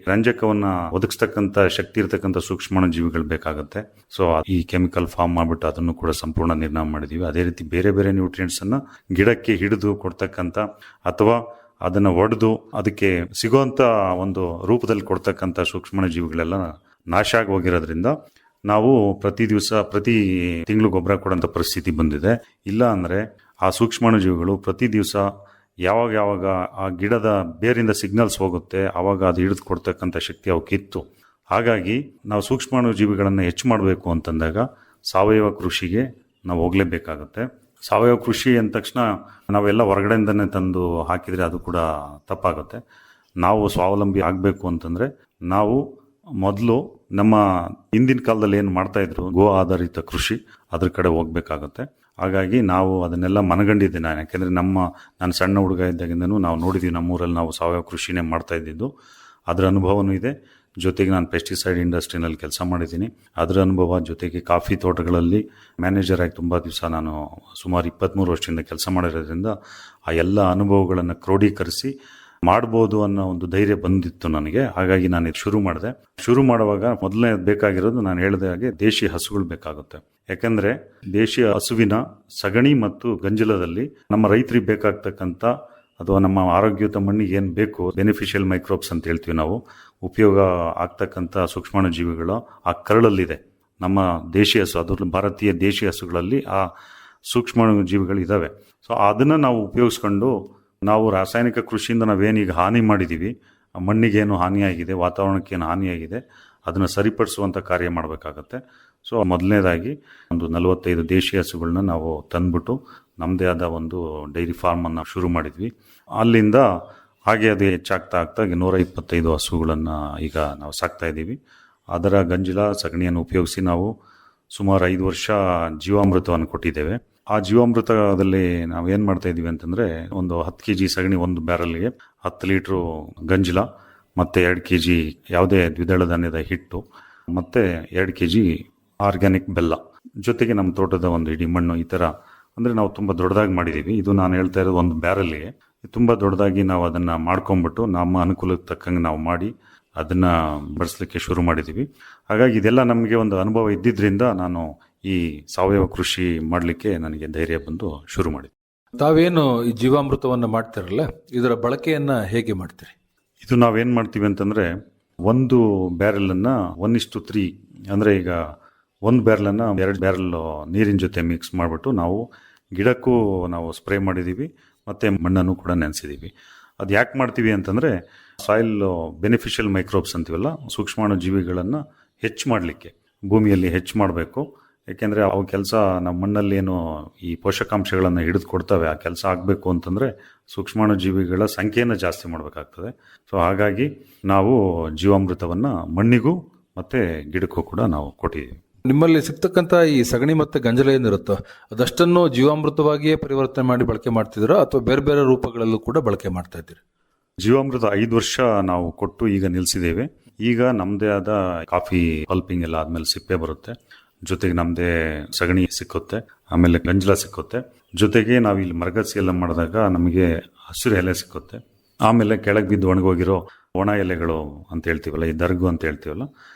ರಂಜಕವನ್ನು ಒದಗಿಸ್ತಕ್ಕಂಥ ಶಕ್ತಿ ಇರತಕ್ಕಂಥ ಸೂಕ್ಷ್ಮಾಣು ಜೀವಿಗಳು ಬೇಕಾಗುತ್ತೆ. ಸೊ ಈ ಕೆಮಿಕಲ್ ಫಾರ್ಮ್ ಮಾಡಿಬಿಟ್ಟು ಅದನ್ನು ಕೂಡ ಸಂಪೂರ್ಣ ನಿರ್ನಾಮ ಮಾಡಿದ್ದೀವಿ. ಅದೇ ರೀತಿ ಬೇರೆ ಬೇರೆ ನ್ಯೂಟ್ರಿಯೆಂಟ್ಸನ್ನು ಗಿಡಕ್ಕೆ ಹಿಡಿದು ಕೊಡ್ತಕ್ಕಂಥ ಅಥವಾ ಅದನ್ನು ಒಡೆದು ಅದಕ್ಕೆ ಸಿಗುವಂಥ ಒಂದು ರೂಪದಲ್ಲಿ ಕೊಡ್ತಕ್ಕಂಥ ಸೂಕ್ಷ್ಮಾಣು ಜೀವಿಗಳೆಲ್ಲ ನಾಶ ಆಗಿ ಹೋಗಿರೋದ್ರಿಂದ ನಾವು ಪ್ರತಿ ತಿಂಗಳು ಗೊಬ್ಬರ ಕೊಡೋಂಥ ಪರಿಸ್ಥಿತಿ ಬಂದಿದೆ. ಇಲ್ಲ ಅಂದರೆ ಆ ಸೂಕ್ಷ್ಮಾಣು ಜೀವಿಗಳು ಪ್ರತಿ ದಿವಸ ಯಾವಾಗ ಆ ಗಿಡದ ಬೇರಿಂದ ಸಿಗ್ನಲ್ಸ್ ಹೋಗುತ್ತೆ, ಆವಾಗ ಅದು ಹಿಡಿದು ಕೊಡ್ತಕ್ಕಂಥ ಶಕ್ತಿ ಅವಕ್ಕಿತ್ತು. ಹಾಗಾಗಿ ನಾವು ಸೂಕ್ಷ್ಮಾಣು ಜೀವಿಗಳನ್ನು ಹೆಚ್ಚು ಮಾಡಬೇಕು ಅಂತಂದಾಗ ಸಾವಯವ ಕೃಷಿಗೆ ನಾವು ಹೋಗಲೇಬೇಕಾಗುತ್ತೆ. ಸಾವಯವ ಕೃಷಿ ಅಂದ ತಕ್ಷಣ ನಾವೆಲ್ಲ ಹೊರಗಡೆಯಿಂದನೇ ತಂದು ಹಾಕಿದರೆ ಅದು ಕೂಡ ತಪ್ಪಾಗುತ್ತೆ. ನಾವು ಸ್ವಾವಲಂಬಿ ಆಗಬೇಕು ಅಂತಂದರೆ ನಾವು ಮೊದಲು ನಮ್ಮ ಹಿಂದಿನ ಕಾಲದಲ್ಲಿ ಏನು ಮಾಡ್ತಾಯಿದ್ರು ಗೋ ಆಧಾರಿತ ಕೃಷಿ, ಅದ್ರ ಕಡೆ ಹೋಗಬೇಕಾಗುತ್ತೆ. ಹಾಗಾಗಿ ನಾವು ಅದನ್ನೆಲ್ಲ ಮನಗಂಡಿದ್ದೆ ನಾನು. ಯಾಕೆಂದರೆ ನಾನು ಸಣ್ಣ ಹುಡುಗ ಇದ್ದಾಗಿಂದನೂ ನಾವು ನೋಡಿದ್ದೀವಿ, ನಮ್ಮೂರಲ್ಲಿ ನಾವು ಸಾವಯವ ಕೃಷಿನೇ ಮಾಡ್ತಾ ಇದ್ದಿದ್ದು. ಅದರ ಅನುಭವನೂ ಇದೆ. ಜೊತೆಗೆ ನಾನು ಪೆಸ್ಟಿಸೈಡ್ ಇಂಡಸ್ಟ್ರಿನಲ್ಲಿ ಕೆಲಸ ಮಾಡಿದ್ದೀನಿ, ಅದರ ಅನುಭವ. ಜೊತೆಗೆ ಕಾಫಿ ತೋಟಗಳಲ್ಲಿ ಮ್ಯಾನೇಜರ್ ಆಗಿ ತುಂಬ ದಿವಸ ನಾನು ಸುಮಾರು 23 ವರ್ಷದಿಂದ ಕೆಲಸ ಮಾಡಿರೋದ್ರಿಂದ ಆ ಎಲ್ಲ ಅನುಭವಗಳನ್ನು ಕ್ರೋಢೀಕರಿಸಿ ಮಾಡ್ಬೋದು ಅನ್ನೋ ಒಂದು ಧೈರ್ಯ ಬಂದಿತ್ತು ನನಗೆ. ಹಾಗಾಗಿ ನಾನು ಇದು ಶುರು ಮಾಡುವಾಗ ಮೊದಲನೇ ಬೇಕಾಗಿರೋದು, ನಾನು ಹೇಳಿದ ಹಾಗೆ ದೇಶಿ ಹಸುಗಳು ಬೇಕಾಗುತ್ತೆ. ಯಾಕಂದರೆ ದೇಶಿ ಹಸುವಿನ ಸಗಣಿ ಮತ್ತು ಗಂಜಲದಲ್ಲಿ ನಮ್ಮ ರೈತರಿಗೆ ಬೇಕಾಗ್ತಕ್ಕಂಥ ಅಥವಾ ನಮ್ಮ ಆರೋಗ್ಯಯುತ ಮಣ್ಣಿಗೆ ಏನು ಬೇಕು ಬೆನಿಫಿಷಿಯಲ್ ಮೈಕ್ರೋಬ್ಸ್ ಅಂತ ಹೇಳ್ತೀವಿ ನಾವು, ಉಪಯೋಗ ಆಗ್ತಕ್ಕಂಥ ಸೂಕ್ಷ್ಮಾಣು ಜೀವಿಗಳು ಆ ಕರಳಲ್ಲಿದೆ. ನಮ್ಮ ದೇಶೀಯ ಹಸು, ಅದು ಭಾರತೀಯ ದೇಶೀಯ ಹಸುಗಳಲ್ಲಿ ಆ ಸೂಕ್ಷ್ಮಾಣು ಜೀವಿಗಳು ಇದ್ದಾವೆ. ಸೊ ಅದನ್ನು ನಾವು ಉಪಯೋಗಿಸ್ಕೊಂಡು ನಾವು ರಾಸಾಯನಿಕ ಕೃಷಿಯಿಂದ ನಾವೇನೀಗ ಹಾನಿ ಮಾಡಿದ್ದೀವಿ, ಮಣ್ಣಿಗೇನು ಹಾನಿಯಾಗಿದೆ, ವಾತಾವರಣಕ್ಕೇನು ಹಾನಿಯಾಗಿದೆ, ಅದನ್ನು ಸರಿಪಡಿಸುವಂಥ ಕಾರ್ಯ ಮಾಡಬೇಕಾಗತ್ತೆ. ಸೊ ಮೊದಲನೇದಾಗಿ ಒಂದು 45 ದೇಶೀಯ ಹಸುಗಳನ್ನ ನಾವು ತಂದ್ಬಿಟ್ಟು ನಮ್ಮದೇ ಆದ ಒಂದು ಡೈರಿ ಫಾರ್ಮನ್ನು ಶುರು ಮಾಡಿದ್ವಿ. ಅಲ್ಲಿಂದ ಹಾಗೆ ಅದು ಹೆಚ್ಚಾಗ್ತಾ ಆಗ್ತಾ 125 ಹಸುಗಳನ್ನು ಈಗ ನಾವು ಸಾಕ್ತಾ ಇದ್ದೀವಿ. ಅದರ ಗಂಜಲ ಸಗಣಿಯನ್ನು ಉಪಯೋಗಿಸಿ ನಾವು ಸುಮಾರು 5 ವರ್ಷ ಜೀವಾಮೃತವನ್ನು ಕೊಟ್ಟಿದ್ದೇವೆ. ಆ ಜೀವಾಮೃತದಲ್ಲಿ ನಾವು ಏನು ಮಾಡ್ತಾ ಇದ್ದೀವಿ ಅಂತಂದರೆ, ಒಂದು 10 kg ಸಗಣಿ ಒಂದು ಬ್ಯಾರಲ್ಗೆ 10 ಲೀಟ್ರು ಗಂಜಲ ಮತ್ತು 2 kg ಯಾವುದೇ ದ್ವಿದಳ ಧಾನ್ಯದ ಹಿಟ್ಟು ಮತ್ತು 2 kg ಆರ್ಗ್ಯಾನಿಕ್ ಬೆಲ್ಲ, ಜೊತೆಗೆ ನಮ್ಮ ತೋಟದ ಒಂದು ಇಡೀ ಮಣ್ಣು, ಈ ಥರ ಅಂದರೆ ನಾವು ತುಂಬ ದೊಡ್ಡದಾಗಿ ಮಾಡಿದ್ದೀವಿ. ಇದು ನಾನು ಹೇಳ್ತಾ ಇರೋದು ಒಂದು ಬ್ಯಾರಲ್ಗೆ ತುಂಬ ದೊಡ್ಡದಾಗಿ ನಾವು ಅದನ್ನು ಮಾಡ್ಕೊಂಬಿಟ್ಟು ನಮ್ಮ ಅನುಕೂಲಕ್ಕೆ ತಕ್ಕಂಗೆ ನಾವು ಮಾಡಿ ಅದನ್ನು ಬಳಸಲಿಕ್ಕೆ ಶುರು ಮಾಡಿದ್ದೀವಿ. ಹಾಗಾಗಿ ಇದೆಲ್ಲ ನಮಗೆ ಒಂದು ಅನುಭವ ಇದ್ದಿದ್ದರಿಂದ ನಾನು ಈ ಸಾವಯವ ಕೃಷಿ ಮಾಡಲಿಕ್ಕೆ ನನಗೆ ಧೈರ್ಯ ಬಂದು ಶುರು ಮಾಡಿದೆ. ತಾವೇನು ಈ ಜೀವಾಮೃತವನ್ನು ಮಾಡ್ತಿರಲ್ಲ, ಇದರ ಬಳಕೆಯನ್ನು ಹೇಗೆ ಮಾಡ್ತೀರಿ? ಇದು ನಾವೇನು ಮಾಡ್ತೀವಿ ಅಂತಂದರೆ, ಒಂದು ಬ್ಯಾರಲನ್ನು 1:3 ಅಂದರೆ ಈಗ ಒಂದು ಬ್ಯಾರಲನ್ನು 2 ಬ್ಯಾರಲ್ ನೀರಿನ ಜೊತೆ ಮಿಕ್ಸ್ ಮಾಡಿಬಿಟ್ಟು ನಾವು ಗಿಡಕ್ಕೂ ನಾವು ಸ್ಪ್ರೇ ಮಾಡಿದ್ದೀವಿ ಮತ್ತು ಮಣ್ಣನ್ನು ಕೂಡ ನೆನೆಸಿದ್ದೀವಿ. ಅದು ಯಾಕೆ ಮಾಡ್ತೀವಿ ಅಂತಂದರೆ, ಸಾಯಿಲ್ ಬೆನಿಫಿಷಿಯಲ್ ಮೈಕ್ರೋಬ್ಸ್ ಅಂತೀವಲ್ಲ, ಸೂಕ್ಷ್ಮಾಣು ಜೀವಿಗಳನ್ನು ಹೆಚ್ಚು ಮಾಡಲಿಕ್ಕೆ, ಭೂಮಿಯಲ್ಲಿ ಹೆಚ್ಚು ಮಾಡಬೇಕು. ಏಕೆಂದರೆ ಅವು ಕೆಲಸ ನಮ್ಮ ಮಣ್ಣಲ್ಲಿ ಏನು ಈ ಪೋಷಕಾಂಶಗಳನ್ನು ಹಿಡಿದು ಕೊಡ್ತವೆ, ಆ ಕೆಲಸ ಆಗಬೇಕು ಅಂತಂದರೆ ಸೂಕ್ಷ್ಮಾಣು ಜೀವಿಗಳ ಸಂಖ್ಯೆಯನ್ನು ಜಾಸ್ತಿ ಮಾಡಬೇಕಾಗ್ತದೆ. ಸೊ ಹಾಗಾಗಿ ನಾವು ಜೀವಾಮೃತವನ್ನು ಮಣ್ಣಿಗೂ ಮತ್ತು ಗಿಡಕ್ಕೂ ಕೂಡ ನಾವು ಕೊಟ್ಟಿದ್ದೀವಿ. ನಿಮ್ಮಲ್ಲಿ ಸಿಗ್ತಕ್ಕಂಥ ಈ ಸಗಣಿ ಮತ್ತು ಗಂಜಲ ಏನಿರುತ್ತೋ ಅದಷ್ಟನ್ನು ಜೀವಾಮೃತವಾಗಿಯೇ ಪರಿವರ್ತನೆ ಮಾಡಿ ಬಳಕೆ ಮಾಡ್ತಿದ್ದೀರಾ ಅಥವಾ ಬೇರೆ ಬೇರೆ ರೂಪಗಳಲ್ಲೂ ಕೂಡ ಬಳಕೆ ಮಾಡ್ತಾ ಇದ್ದೀರಿ? ಜೀವಾಮೃತ 5 ವರ್ಷ ನಾವು ಕೊಟ್ಟು ಈಗ ನಿಲ್ಲಿಸಿದ್ದೇವೆ. ಈಗ ನಮ್ಮದೇ ಆದ ಕಾಫಿ ಪಲ್ಪಿಂಗ್ ಎಲ್ಲ ಆದಮೇಲೆ ಸಿಪ್ಪೆ ಬರುತ್ತೆ, ಜೊತೆಗೆ ನಮ್ಮದೇ ಸಗಣಿ ಸಿಕ್ಕುತ್ತೆ, ಆಮೇಲೆ ಗಂಜಲ ಸಿಕ್ಕುತ್ತೆ, ಜೊತೆಗೆ ನಾವು ಇಲ್ಲಿ ಮರಗಸಿ ಎಲ್ಲ ಮಾಡಿದಾಗ ನಮಗೆ ಹಸಿರು ಎಲೆ ಸಿಕ್ಕುತ್ತೆ. ಆಮೇಲೆ ಕೆಳಗೆ ಬಿದ್ದು ಒಣಗೋಗಿರೋ ಒಣ ಎಲೆಗಳು ಅಂತ ಹೇಳ್ತೀವಲ್ಲ, ಈ ದರ್ಗು ಅಂತ ಹೇಳ್ತೀವಲ್ಲ,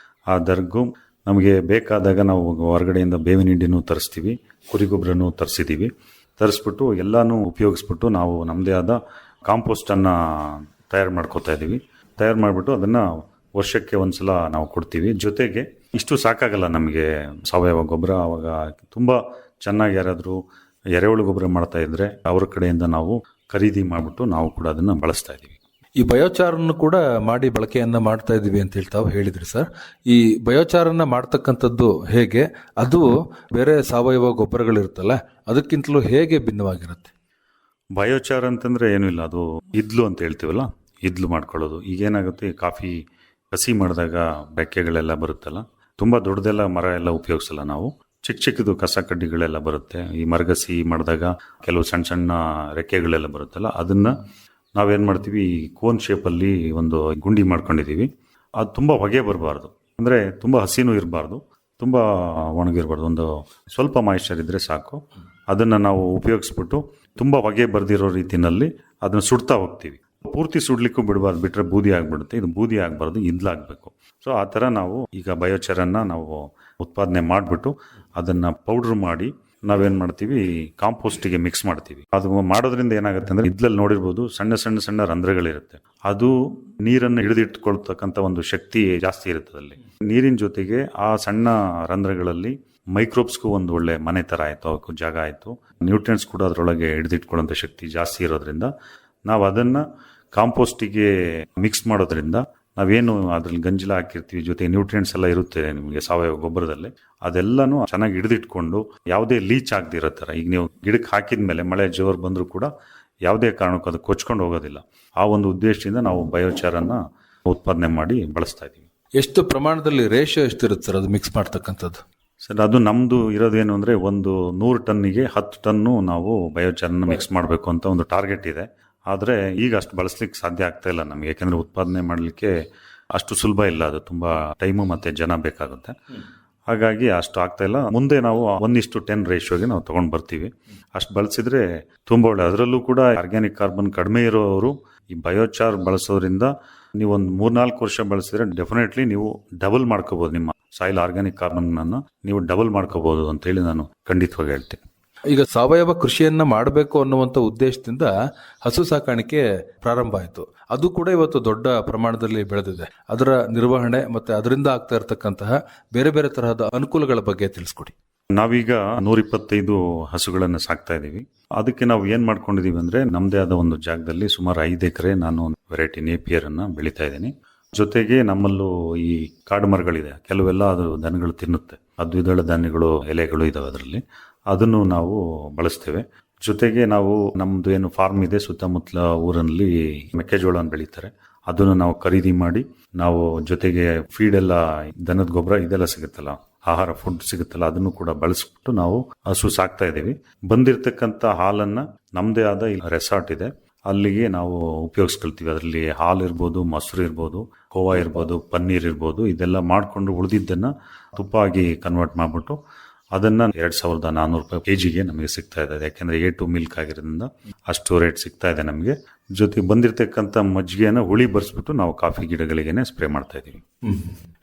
ಆ ದರ್ಗು ನಮಗೆ ಬೇಕಾದಾಗ ನಾವು ಹೊರಗಡೆಯಿಂದ ಬೇವಿನ ಹಿಂಡಿನೂ ತರಿಸ್ತೀವಿ, ಕುರಿ ಗೊಬ್ಬರನೂ ತರಿಸಿದ್ದೀವಿ. ತರಿಸ್ಬಿಟ್ಟು ಎಲ್ಲನೂ ಉಪಯೋಗಿಸ್ಬಿಟ್ಟು ನಾವು ನಮ್ಮದೇ ಆದ ಕಾಂಪೋಸ್ಟನ್ನು ತಯಾರು ಮಾಡ್ಕೋತಾ ಇದ್ದೀವಿ. ತಯಾರು ಮಾಡಿಬಿಟ್ಟು ಅದನ್ನು ವರ್ಷಕ್ಕೆ ಒಂದು ಸಲ ನಾವು ಕೊಡ್ತೀವಿ. ಜೊತೆಗೆ ಇಷ್ಟು ಸಾಕಾಗಲ್ಲ ನಮಗೆ ಸಾವಯವ ಗೊಬ್ಬರ. ಆವಾಗ ತುಂಬ ಚೆನ್ನಾಗಿ ಯಾರಾದರೂ ಎರೆಹುಳು ಗೊಬ್ಬರ ಮಾಡ್ತಾ ಇದ್ದರೆ ಅವ್ರ ಕಡೆಯಿಂದ ನಾವು ಖರೀದಿ ಮಾಡಿಬಿಟ್ಟು ನಾವು ಕೂಡ ಅದನ್ನು ಬಳಸ್ತಾ ಇದ್ದೀವಿ. ಈ ಬಯೋಚಾರನ್ನು ಕೂಡ ಮಾಡಿ ಬಳಕೆಯನ್ನ ಮಾಡ್ತಾ ಇದ್ದೀವಿ ಅಂತ ಹೇಳ್ತಾವ್ ಹೇಳಿದ್ರಿ ಸರ್. ಈ ಬಯೋಚಾರನ್ನ ಮಾಡ್ತಕ್ಕಂಥದ್ದು ಹೇಗೆ? ಅದು ಬೇರೆ ಸಾವಯವ ಗೊಬ್ಬರಗಳಿರುತ್ತಲ್ಲ, ಅದಕ್ಕಿಂತಲೂ ಹೇಗೆ ಭಿನ್ನವಾಗಿರುತ್ತೆ? ಬಯೋಚಾರ ಅಂತಂದರೆ ಏನೂ ಇಲ್ಲ, ಅದು ಇದ್ಲು ಅಂತ ಹೇಳ್ತೀವಲ್ಲ, ಇದ್ಲು ಮಾಡ್ಕೊಳ್ಳೋದು. ಈಗೇನಾಗುತ್ತೆ, ಕಾಫಿ ಕಸಿ ಮಾಡಿದಾಗ ಬೆಕ್ಕೆಗಳೆಲ್ಲ ಬರುತ್ತಲ್ಲ, ತುಂಬ ದೊಡ್ಡದೆಲ್ಲ ಮರ ಎಲ್ಲ ಉಪಯೋಗಿಸಲ್ಲ ನಾವು, ಚಿಕ್ಕ ಚಿಕ್ಕದು ಕಸ ಕಡ್ಡಿಗಳೆಲ್ಲ ಬರುತ್ತೆ. ಈ ಮರಗಸಿ ಮಾಡಿದಾಗ ಕೆಲವು ಸಣ್ಣ ಸಣ್ಣ ರೆಕ್ಕೆಗಳೆಲ್ಲ ಬರುತ್ತಲ್ಲ, ಅದನ್ನು ನಾವೇನು ಮಾಡ್ತೀವಿ, ಈ ಕೋನ್ ಶೇಪಲ್ಲಿ ಒಂದು ಗುಂಡಿ ಮಾಡ್ಕೊಂಡಿದ್ದೀವಿ. ಅದು ತುಂಬ ಹೊಗೆ ಬರಬಾರ್ದು, ಅಂದರೆ ತುಂಬ ಹಸಿನೂ ಇರಬಾರ್ದು, ತುಂಬ ಒಣಗಿರಬಾರ್ದು, ಒಂದು ಸ್ವಲ್ಪ ಮಾಯಿಶ್ಚರ್ ಇದ್ದರೆ ಸಾಕು. ಅದನ್ನು ನಾವು ಉಪಯೋಗಿಸ್ಬಿಟ್ಟು ತುಂಬ ಹೊಗೆ ಬರೆದಿರೋ ರೀತಿಯಲ್ಲಿ ಅದನ್ನು ಸುಡ್ತಾ ಹೋಗ್ತೀವಿ. ಪೂರ್ತಿ ಸುಡ್ಲಿಕ್ಕೂ ಬಿಡಬಾರ್ದು, ಬಿಟ್ಟರೆ ಬೂದಿ ಆಗಿಬಿಡುತ್ತೆ. ಇದು ಬೂದಿ ಆಗಬಾರ್ದು, ಇದ್ಲಾಗಬೇಕು. ಸೊ ಆ ಥರ ನಾವು ಈಗ ಬಯೋಚರನ್ನು ನಾವು ಉತ್ಪಾದನೆ ಮಾಡಿಬಿಟ್ಟು ಅದನ್ನು ಪೌಡ್ರ್ ಮಾಡಿ ನಾವೇನು ಮಾಡ್ತೀವಿ, ಕಾಂಪೋಸ್ಟಿಗೆ ಮಿಕ್ಸ್ ಮಾಡ್ತೀವಿ. ಅದು ಮಾಡೋದ್ರಿಂದ ಏನಾಗುತ್ತೆ ಅಂದರೆ, ಇದ್ಲಲ್ಲಿ ನೋಡಿರ್ಬೋದು ಸಣ್ಣ ಸಣ್ಣ ಸಣ್ಣ ರಂಧ್ರಗಳಿರುತ್ತೆ. ಅದು ನೀರನ್ನು ಹಿಡಿದಿಟ್ಕೊಳ್ತಕ್ಕಂಥ ಒಂದು ಶಕ್ತಿ ಜಾಸ್ತಿ ಇರುತ್ತೆ ಅಲ್ಲಿ. ನೀರಿನ ಜೊತೆಗೆ ಆ ಸಣ್ಣ ರಂಧ್ರಗಳಲ್ಲಿ ಮೈಕ್ರೋಬ್ಸ್ಗೂ ಒಂದು ಒಳ್ಳೆ ಮನೆ ಥರ ಆಯಿತು, ಅವಕ್ಕೂ ಜಾಗ ಆಯಿತು. ನ್ಯೂಟ್ರಿಯೆಂಟ್ಸ್ ಕೂಡ ಅದರೊಳಗೆ ಹಿಡಿದಿಟ್ಕೊಳ್ಳೋಂಥ ಶಕ್ತಿ ಜಾಸ್ತಿ ಇರೋದ್ರಿಂದ ನಾವು ಅದನ್ನು ಕಾಂಪೋಸ್ಟಿಗೆ ಮಿಕ್ಸ್ ಮಾಡೋದ್ರಿಂದ ನಾವೇನು ಅದ್ರಲ್ಲಿ ಗಂಜಲ ಹಾಕಿರ್ತೀವಿ, ಜೊತೆ ನ್ಯೂಟ್ರಿಯೆಂಟ್ಸ್ ಎಲ್ಲ ಇರುತ್ತೆ ನಿಮಗೆ ಸಾವಯವ ಗೊಬ್ಬರದಲ್ಲಿ, ಅದೆಲ್ಲನೂ ಚೆನ್ನಾಗಿ ಹಿಡಿದಿಟ್ಕೊಂಡು ಯಾವುದೇ ಲೀಚ್ ಆಗದಿರೋ ಥರ, ಈಗ ನೀವು ಗಿಡಕ್ಕೆ ಹಾಕಿದ ಮೇಲೆ ಮಳೆ ಜೋರು ಬಂದರೂ ಕೂಡ ಯಾವುದೇ ಕಾರಣಕ್ಕೂ ಅದು ಕೊಚ್ಕೊಂಡು ಹೋಗೋದಿಲ್ಲ. ಆ ಒಂದು ಉದ್ದೇಶದಿಂದ ನಾವು ಬಯೋಚಾರನ್ನು ಉತ್ಪಾದನೆ ಮಾಡಿ ಬಳಸ್ತಾ ಇದ್ದೀವಿ. ಎಷ್ಟು ಪ್ರಮಾಣದಲ್ಲಿ ರೇಷಿಯೋ ಎಷ್ಟಿರುತ್ತೆ ಸರ್ ಅದು ಮಿಕ್ಸ್ ಮಾಡ್ತಕ್ಕಂಥದ್ದು? ಸರ್, ಅದು ನಮ್ಮದು ಇರೋದೇನು ಅಂದರೆ, ಒಂದು 100 ಟನ್ನಿಗೆ 10 ಟನ್ನು ನಾವು ಬಯೋಚಾರನ್ನು ಮಿಕ್ಸ್ ಮಾಡಬೇಕು ಅಂತ ಒಂದು ಟಾರ್ಗೆಟ್ ಇದೆ. ಆದರೆ ಈಗ ಅಷ್ಟು ಬಳಸ್ಲಿಕ್ಕೆ ಸಾಧ್ಯ ಆಗ್ತಾ ಇಲ್ಲ ನಮಗೆ, ಯಾಕೆಂದರೆ ಉತ್ಪಾದನೆ ಮಾಡಲಿಕ್ಕೆ ಅಷ್ಟು ಸುಲಭ ಇಲ್ಲ, ಅದು ತುಂಬ ಟೈಮು ಮತ್ತು ಜನ ಬೇಕಾಗುತ್ತೆ. ಹಾಗಾಗಿ ಅಷ್ಟು ಆಗ್ತಾ ಇಲ್ಲ. ಮುಂದೆ ನಾವು 1:10 ರೇಷಿಯೋಗೆ ನಾವು ತೊಗೊಂಡು ಬರ್ತೀವಿ. ಅಷ್ಟು ಬಳಸಿದ್ರೆ ತುಂಬ ಒಳ್ಳೆ. ಅದರಲ್ಲೂ ಕೂಡ ಆರ್ಗ್ಯಾನಿಕ್ ಕಾರ್ಬನ್ ಕಡಿಮೆ ಇರೋರು ಈ ಬಯೋಚಾರ್ ಬಳಸೋದ್ರಿಂದ ನೀವು ಒಂದು 3-4 ವರ್ಷ ಬಳಸಿದ್ರೆ ಡೆಫಿನೆಟ್ಲಿ ನೀವು ಡಬಲ್ ಮಾಡ್ಕೋಬೋದು, ನಿಮ್ಮ ಸಾಯಿಲ್ ಆರ್ಗ್ಯಾನಿಕ್ ಕಾರ್ಬನ್ ಅನ್ನು ನೀವು ಡಬಲ್ ಮಾಡ್ಕೋಬಹುದು ಅಂತೇಳಿ ನಾನು ಖಂಡಿತವಾಗಿ ಹೇಳ್ತೀನಿ. ಈಗ ಸಾವಯವ ಕೃಷಿಯನ್ನ ಮಾಡಬೇಕು ಅನ್ನುವಂಥ ಉದ್ದೇಶದಿಂದ ಹಸು ಸಾಕಾಣಿಕೆ ಪ್ರಾರಂಭ ಆಯಿತು. ಅದು ಕೂಡ ಇವತ್ತು ದೊಡ್ಡ ಪ್ರಮಾಣದಲ್ಲಿ ಬೆಳೆದಿದೆ. ಅದರ ನಿರ್ವಹಣೆ ಮತ್ತೆ ಅದರಿಂದ ಆಗ್ತಾ ಇರತಕ್ಕಂತಹ ಬೇರೆ ಬೇರೆ ತರಹದ ಅನುಕೂಲಗಳ ಬಗ್ಗೆ ತಿಳಿಸ್ಕೊಡಿ. ನಾವೀಗ 125 ಹಸುಗಳನ್ನು ಸಾಕ್ತಾ ಇದ್ದೀವಿ. ಅದಕ್ಕೆ ನಾವು ಏನ್ ಮಾಡ್ಕೊಂಡಿದೀವಿ ಅಂದ್ರೆ, ನಮ್ದೇ ಆದ ಒಂದು ಜಾಗದಲ್ಲಿ ಸುಮಾರು 5 ಎಕರೆ ನಾನು ವೆರೈಟಿ ನೇಪಿಯರ್ ಅನ್ನ ಬೆಳೀತಾ ಇದ್ದೀನಿ. ಜೊತೆಗೆ ನಮ್ಮಲ್ಲೂ ಈ ಕಾಡು ಮರಗಳಿದೆ, ಕೆಲವೆಲ್ಲ ಅದು ದನಗಳು ತಿನ್ನುತ್ತೆ. ದ್ವಿದಳ ಧಾನ್ಯಗಳು, ಎಲೆಗಳು ಇದಾವೆ ಅದರಲ್ಲಿ, ಅದನ್ನು ನಾವು ಬಳಸ್ತೇವೆ. ಜೊತೆಗೆ ನಾವು ನಮ್ದು ಏನು ಫಾರ್ಮ್ ಇದೆ ಸುತ್ತಮುತ್ತಲ ಊರಲ್ಲಿ ಮೆಕ್ಕೆಜೋಳವನ್ನು ಬೆಳೀತಾರೆ, ಅದನ್ನು ನಾವು ಖರೀದಿ ಮಾಡಿ ನಾವು ಜೊತೆಗೆ ಫೀಡ್ ಎಲ್ಲ, ದನದ ಗೊಬ್ಬರ ಇದೆಲ್ಲ ಸಿಗುತ್ತಲ್ಲ, ಆಹಾರ ಫುಡ್ ಸಿಗುತ್ತಲ್ಲ, ಅದನ್ನು ಕೂಡ ಬಳಸ್ಬಿಟ್ಟು ನಾವು ಹಸು ಸಾಕ್ತಾ ಇದ್ದೀವಿ. ಬಂದಿರತಕ್ಕಂಥ ಹಾಲನ್ನ ನಮ್ದೇ ಆದ ಇಲ್ಲಿ ರೆಸಾರ್ಟ್ ಇದೆ, ಅಲ್ಲಿಗೆ ನಾವು ಉಪಯೋಗಿಸ್ಕೊಳ್ತೀವಿ. ಅದರಲ್ಲಿ ಹಾಲು ಇರ್ಬೋದು, ಮೊಸರು ಇರ್ಬೋದು, ಕೋವಾ ಇರ್ಬೋದು, ಪನ್ನೀರ್ ಇರ್ಬೋದು, ಇದೆಲ್ಲ ಮಾಡಿಕೊಂಡು ಉಳಿದಿದ್ದನ್ನ ತುಪ್ಪ ಆಗಿ ಕನ್ವರ್ಟ್ ಮಾಡಿಬಿಟ್ಟು ಅದನ್ನ 2400 ರೂಪಾಯಿ ಕೆಜಿಗೆ ನಮಗೆ ಸಿಗ್ತಾ ಇದೆ. ಯಾಕೆಂದ್ರೆ A2 ಮಿಲ್ಕ್ ಆಗಿರೋದ್ರಿಂದ ಅಷ್ಟು ರೇಟ್ ಸಿಗ್ತಾ ಇದೆ ನಮಗೆ. ಜೊತೆಗೆ ಬಂದಿರತಕ್ಕಂಥ ಮಜ್ಜಿಗೆನ ಹುಳಿ ಬರ್ಸ್ಬಿಟ್ಟು ನಾವು ಕಾಫಿ ಗಿಡಗಳಿಗೇನೆ ಸ್ಪ್ರೇ ಮಾಡ್ತಾ ಇದ್ದೀವಿ.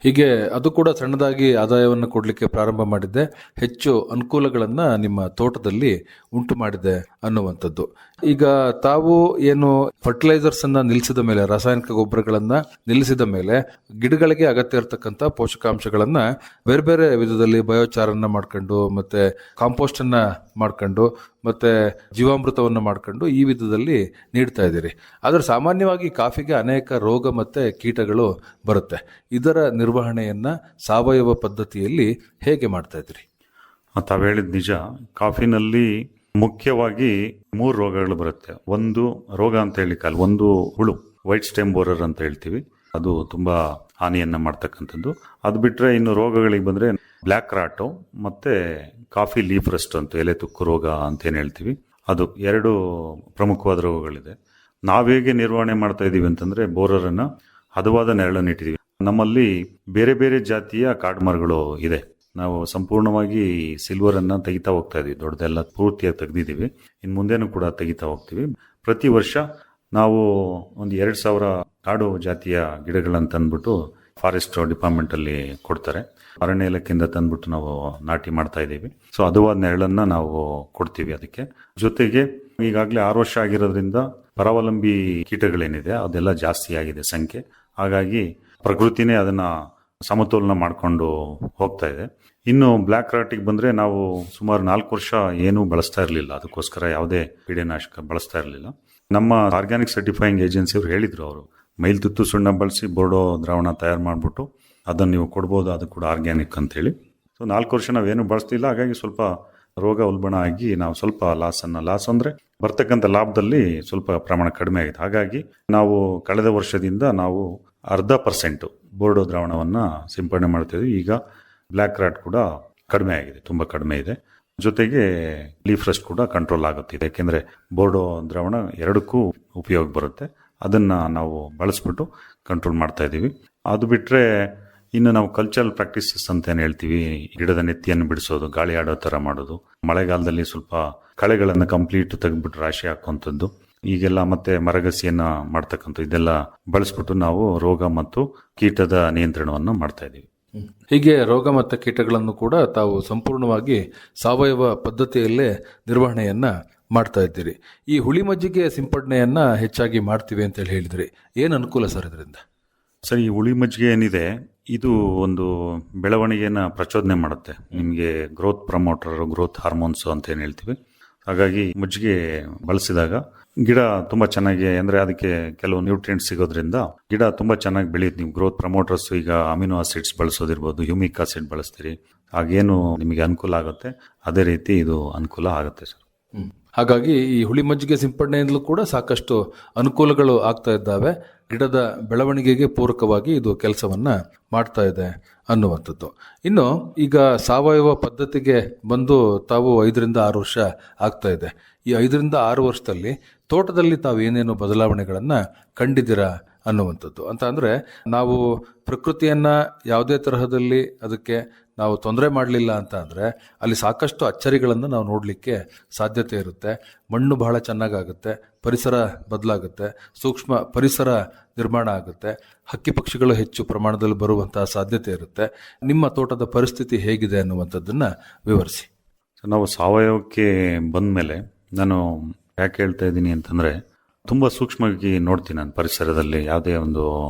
ಹೀಗೆ ಅದು ಕೂಡ ಸಣ್ಣದಾಗಿ ಆದಾಯವನ್ನು ಕೊಡಲಿಕ್ಕೆ ಪ್ರಾರಂಭ ಮಾಡಿದ್ದೆ, ಹೆಚ್ಚು ಅನುಕೂಲಗಳನ್ನ ನಿಮ್ಮ ತೋಟದಲ್ಲಿ ಉಂಟು ಮಾಡಿದೆ ಅನ್ನುವಂಥದ್ದು. ಈಗ ತಾವು ಏನು ಫರ್ಟಿಲೈಸರ್ಸ್ ಅನ್ನ ನಿಲ್ಲಿಸಿದ ಮೇಲೆ, ರಾಸಾಯನಿಕ ಗೊಬ್ಬರಗಳನ್ನ ನಿಲ್ಲಿಸಿದ ಮೇಲೆ, ಗಿಡಗಳಿಗೆ ಅಗತ್ಯ ಇರತಕ್ಕಂಥ ಪೋಷಕಾಂಶಗಳನ್ನ ಬೇರೆ ಬೇರೆ ವಿಧದಲ್ಲಿ ಬಯೋಚಾರನ್ನ ಮಾಡ್ಕೊಂಡು, ಮತ್ತೆ ಕಾಂಪೋಸ್ಟ್ ಅನ್ನ ಮಾಡ್ಕೊಂಡು, ಮತ್ತೆ ಜೀವಾಮೃತವನ್ನು ಮಾಡ್ಕೊಂಡು ಈ ವಿಧದಲ್ಲಿ ನೀಡ್ತಾ ಇದ್ದೀರಿ. ಆದರೆ ಸಾಮಾನ್ಯವಾಗಿ ಕಾಫಿಗೆ ಅನೇಕ ರೋಗ ಮತ್ತೆ ಕೀಟಗಳು ಬರುತ್ತೆ. ಇದರ ನಿರ್ವಹಣೆಯನ್ನ ಸಾವಯವ ಪದ್ಧತಿಯಲ್ಲಿ ಹೇಗೆ ಮಾಡ್ತಾ ಇದ್ದೀರಿ? ತಾವು ಹೇಳಿದ ನಿಜ. ಕಾಫಿನಲ್ಲಿ ಮುಖ್ಯವಾಗಿ 3 ರೋಗಗಳು ಬರುತ್ತೆ. ಒಂದು ರೋಗ ಅಂತ ಹೇಳಿಕಲ್ಲ, ಒಂದು ಹುಳು, ವೈಟ್ ಸ್ಟೆಮ್ ಬೋರರ್ ಅಂತ ಹೇಳ್ತೀವಿ, ಅದು ತುಂಬಾ ಹಾನಿಯನ್ನ ಮಾಡ್ತಕ್ಕಂಥದ್ದು. ಅದು ಬಿಟ್ರೆ ಇನ್ನು ರೋಗಗಳಿಗೆ ಬಂದ್ರೆ ಬ್ಲ್ಯಾಕ್ ರಾಟು ಮತ್ತೆ ಕಾಫಿ ಲೀಫ್ ರಸ್ಟ್ ಅಂತ, ಎಲೆ ತುಕ್ಕು ರೋಗ ಅಂತ ಏನ್ ಹೇಳ್ತೀವಿ, ಅದು 2 ಪ್ರಮುಖವಾದ ರೋಗಗಳಿದೆ. ನಾವೇಗೆ ನಿರ್ವಹಣೆ ಮಾಡ್ತಾ ಇದೀವಿ ಅಂತಂದ್ರೆ, ಬೋರರನ್ನ ಹದವಾದ ನೆರಳನ್ನು ಇಟ್ಟಿದೀವಿ. ನಮ್ಮಲ್ಲಿ ಬೇರೆ ಬೇರೆ ಜಾತಿಯ ಕಾಡು ಮರಗಳು ಇದೆ. ನಾವು ಸಂಪೂರ್ಣವಾಗಿ ಸಿಲ್ವರ್ ಅನ್ನ ತೆಗಿತಾ ಹೋಗ್ತಾ ಇದೀವಿ, ದೊಡ್ಡದೆಲ್ಲ ಪೂರ್ತಿಯಾಗಿ ತೆಗೆದಿದ್ದೀವಿ. ಇನ್ನು ಮುಂದೆನೂ ಕೂಡ ತೆಗಿತಾ ಹೋಗ್ತೀವಿ. ಪ್ರತಿ ವರ್ಷ ನಾವು ಒಂದು 2000 ಕಾಡು ಜಾತಿಯ ಗಿಡಗಳನ್ನ ತಂದ್ಬಿಟ್ಟು ಫಾರೆಸ್ಟ್ ಡಿಪಾರ್ಟ್ಮೆಂಟ್ ಅಲ್ಲಿ ಕೊಡ್ತಾರೆ. ಅರಣ್ಯ ಇಲಾಖೆಯಿಂದ ತಂದ್ಬಿಟ್ಟು ನಾವು ನಾಟಿ ಮಾಡ್ತಾ ಇದ್ದೀವಿ. ಸೊ ಹದವಾದ ನೆರಳನ್ನ ನಾವು ಕೊಡ್ತೀವಿ ಅದಕ್ಕೆ. ಜೊತೆಗೆ ಈಗಾಗಲೇ 6 ವರ್ಷ ಆಗಿರೋದ್ರಿಂದ ಪರಾವಲಂಬಿ ಕೀಟಗಳೇನಿದೆ ಅದೆಲ್ಲ ಜಾಸ್ತಿ ಆಗಿದೆ ಸಂಖ್ಯೆ. ಹಾಗಾಗಿ ಪ್ರಕೃತಿನೇ ಅದನ್ನ ಸಮತೋಲನ ಮಾಡ್ಕೊಂಡು ಹೋಗ್ತಾ ಇದೆ. ಇನ್ನು ಬ್ಲ್ಯಾಕ್ ರಾಟಿಗೆ ಬಂದ್ರೆ, ನಾವು ಸುಮಾರು 4 ವರ್ಷ ಏನೂ ಬಳಸ್ತಾ ಇರಲಿಲ್ಲ, ಅದಕ್ಕೋಸ್ಕರ ಯಾವುದೇ ಕೀಟನಾಶಕ ಬಳಸ್ತಾ ಇರಲಿಲ್ಲ. ನಮ್ಮ ಆರ್ಗ್ಯಾನಿಕ್ ಸರ್ಟಿಫೈಯಿಂಗ್ ಏಜೆನ್ಸಿ ಅವರು ಹೇಳಿದ್ರು, ಅವರು ಮೈಲ್ತುತ್ತು ಸುಣ್ಣ ಬಳಸಿ ಬೋರ್ಡೋ ದ್ರಾವಣ ತಯಾರು ಮಾಡಿಬಿಟ್ಟು ಅದನ್ನು ನೀವು ಕೊಡ್ಬೋದು, ಅದು ಕೂಡ ಆರ್ಗ್ಯಾನಿಕ್ ಅಂತೇಳಿ. ಸೊ 4 ವರ್ಷ ನಾವೇನು ಬಳಸ್ತಿಲ್ಲ. ಹಾಗಾಗಿ ಸ್ವಲ್ಪ ರೋಗ ಉಲ್ಬಣ ಆಗಿ ನಾವು ಸ್ವಲ್ಪ ಲಾಸ್ ಅಂದ್ರೆ ಬರ್ತಕ್ಕಂಥ ಲಾಭದಲ್ಲಿ ಸ್ವಲ್ಪ ಪ್ರಮಾಣ ಕಡಿಮೆ ಆಗಿದೆ. ಹಾಗಾಗಿ ನಾವು ಕಳೆದ ವರ್ಷದಿಂದ ನಾವು 0.5% ಬೋರ್ಡೋ ದ್ರಾವಣವನ್ನ ಸಿಂಪಡಣೆ ಮಾಡ್ತಿದ್ವಿ. ಈಗ ಬ್ಲ್ಯಾಕ್ ರಾಟ್ ಕೂಡ ಕಡಿಮೆ ಆಗಿದೆ, ತುಂಬಾ ಕಡಿಮೆ ಇದೆ. ಜೊತೆಗೆ ಲೀಫ್ ರಸ್ಟ್ ಕೂಡ ಕಂಟ್ರೋಲ್ ಆಗುತ್ತಿದೆ. ಯಾಕೆಂದ್ರೆ ಬೋರ್ಡೋ ದ್ರಾವಣ 2ಕ್ಕೂ ಉಪಯೋಗ ಬರುತ್ತೆ. ಅದನ್ನ ನಾವು ಬಳಸ್ಬಿಟ್ಟು ಕಂಟ್ರೋಲ್ ಮಾಡ್ತಾ ಇದ್ದೀವಿ. ಅದು ಬಿಟ್ರೆ ಇನ್ನು ನಾವು ಕಲ್ಚರಲ್ ಪ್ರಾಕ್ಟೀಸಸ್ ಅಂತ ಏನ್ ಹೇಳ್ತೀವಿ, ಗಿಡದ ನೆತ್ತಿಯನ್ನು ಬಿಡಿಸೋದು, ಗಾಳಿ ಆಡೋ ತರ ಮಾಡೋದು, ಮಳೆಗಾಲದಲ್ಲಿ ಸ್ವಲ್ಪ ಕಳೆಗಳನ್ನ ಕಂಪ್ಲೀಟ್ ತೆಗೆದ್ಬಿಟ್ಟು ರಾಶಿ ಹಾಕುವಂಥದ್ದು, ಈಗೆಲ್ಲ ಮತ್ತೆ ಮರಗಸಿಯನ್ನ ಮಾಡ್ತಕ್ಕಂಥ ಇದೆಲ್ಲ ಬಳಸ್ಬಿಟ್ಟು ನಾವು ರೋಗ ಮತ್ತು ಕೀಟದ ನಿಯಂತ್ರಣವನ್ನು ಮಾಡ್ತಾ ಇದ್ದೀವಿ. ಹೀಗೆ ರೋಗ ಮತ್ತು ಕೀಟಗಳನ್ನು ಕೂಡ ತಾವು ಸಂಪೂರ್ಣವಾಗಿ ಸಾವಯವ ಪದ್ಧತಿಯಲ್ಲೇ ನಿರ್ವಹಣೆಯನ್ನ ಮಾಡ್ತಾ ಇದ್ದೀರಿ. ಈ ಹುಳಿ ಮಜ್ಜಿಗೆ ಸಿಂಪಡಣೆಯನ್ನ ಹೆಚ್ಚಾಗಿ ಮಾಡ್ತೀವಿ ಅಂತ ಹೇಳಿದ್ರಿ, ಏನು ಅನುಕೂಲ ಸರ್ ಇದರಿಂದ? ಸರ್, ಈ ಹುಳಿ ಮಜ್ಜಿಗೆ ಏನಿದೆ, ಇದು ಒಂದು ಬೆಳವಣಿಗೆನ ಪ್ರಚೋದನೆ ಮಾಡುತ್ತೆ. ನಿಮಗೆ ಗ್ರೋತ್ ಪ್ರಮೋಟರ್, ಗ್ರೋತ್ ಹಾರ್ಮೋನ್ಸ್ ಅಂತ ಏನ್ ಹೇಳ್ತೀವಿ. ಹಾಗಾಗಿ ಮಜ್ಜಿಗೆ ಬಳಸಿದಾಗ ಗಿಡ ತುಂಬಾ ಚೆನ್ನಾಗಿ, ಅಂದ್ರೆ ಅದಕ್ಕೆ ಕೆಲವು ನ್ಯೂಟ್ರಿಯೆಂಟ್ಸ್ ಸಿಗೋದ್ರಿಂದ ಗಿಡ ತುಂಬಾ ಚೆನ್ನಾಗಿ ಬೆಳೆಯುತ್ತೆ. ನೀವು ಗ್ರೋತ್ ಪ್ರಮೋಟರ್ಸ್, ಈಗ ಅಮಿನೋ ಆಸಿಡ್ಸ್ ಬಳಸೋದಿರ್ಬೋದು, ಹ್ಯೂಮಿಕ್ ಆಸಿಡ್ ಬಳಸ್ತೀರಿ, ಆಗೇನು ನಿಮಗೆ ಅನುಕೂಲ ಆಗುತ್ತೆ ಅದೇ ರೀತಿ ಇದು ಅನುಕೂಲ ಆಗುತ್ತೆ ಸರ್. ಹಾಗಾಗಿ ಈ ಹುಳಿ ಮಜ್ಜಿಗೆ ಸಿಂಪಡಣೆಯಿಂದಲೂ ಕೂಡ ಸಾಕಷ್ಟು ಅನುಕೂಲಗಳು ಆಗ್ತಾ ಇದ್ದಾವೆ. ಗಿಡದ ಬೆಳವಣಿಗೆಗೆ ಪೂರಕವಾಗಿ ಇದು ಕೆಲಸವನ್ನ ಮಾಡ್ತಾ ಇದೆ ಅನ್ನುವಂಥದ್ದು. ಇನ್ನು ಈಗ ಸಾವಯವ ಪದ್ಧತಿಗೆ ಬಂದು ತಾವು 5ರಿಂದ 6 ವರ್ಷ ಆಗ್ತಾ ಇದೆ. ಈ 5ರಿಂದ 6 ವರ್ಷದಲ್ಲಿ ತೋಟದಲ್ಲಿ ತಾವು ಏನೇನು ಬದಲಾವಣೆಗಳನ್ನ ಕಂಡಿದ್ದೀರಾ ಅನ್ನುವಂಥದ್ದು ಅಂತ ಅಂದ್ರೆ, ನಾವು ಪ್ರಕೃತಿಯನ್ನ ಯಾವುದೇ ತರಹದಲ್ಲಿ ಅದಕ್ಕೆ ನಾವು ತೊಂದರೆ ಮಾಡಲಿಲ್ಲ ಅಂತ ಅಂದರೆ ಅಲ್ಲಿ ಸಾಕಷ್ಟು ಅಚ್ಚರಿಗಳನ್ನು ನಾವು ನೋಡಲಿಕ್ಕೆ ಸಾಧ್ಯತೆ ಇರುತ್ತೆ. ಮಣ್ಣು ಬಹಳ ಚೆನ್ನಾಗಾಗುತ್ತೆ, ಪರಿಸರ ಬದಲಾಗುತ್ತೆ, ಸೂಕ್ಷ್ಮ ಪರಿಸರ ನಿರ್ಮಾಣ ಆಗುತ್ತೆ, ಹಕ್ಕಿ ಪಕ್ಷಿಗಳು ಹೆಚ್ಚು ಪ್ರಮಾಣದಲ್ಲಿ ಬರುವಂತಹ ಸಾಧ್ಯತೆ ಇರುತ್ತೆ. ನಿಮ್ಮ ತೋಟದ ಪರಿಸ್ಥಿತಿ ಹೇಗಿದೆ ಅನ್ನುವಂಥದ್ದನ್ನು ವಿವರಿಸಿ. ಸೊ ನಾವು ಸಾವಯವಕ್ಕೆ ಬಂದ ಮೇಲೆ ನಾನು ಯಾಕೆ ಹೇಳ್ತಾ ಇದ್ದೀನಿ ಅಂತಂದರೆ, ತುಂಬ ಸೂಕ್ಷ್ಮವಾಗಿ ನೋಡ್ತೀನಿ ನಾನು ಪರಿಸರದಲ್ಲಿ. ಯಾವುದೇ ಒಂದು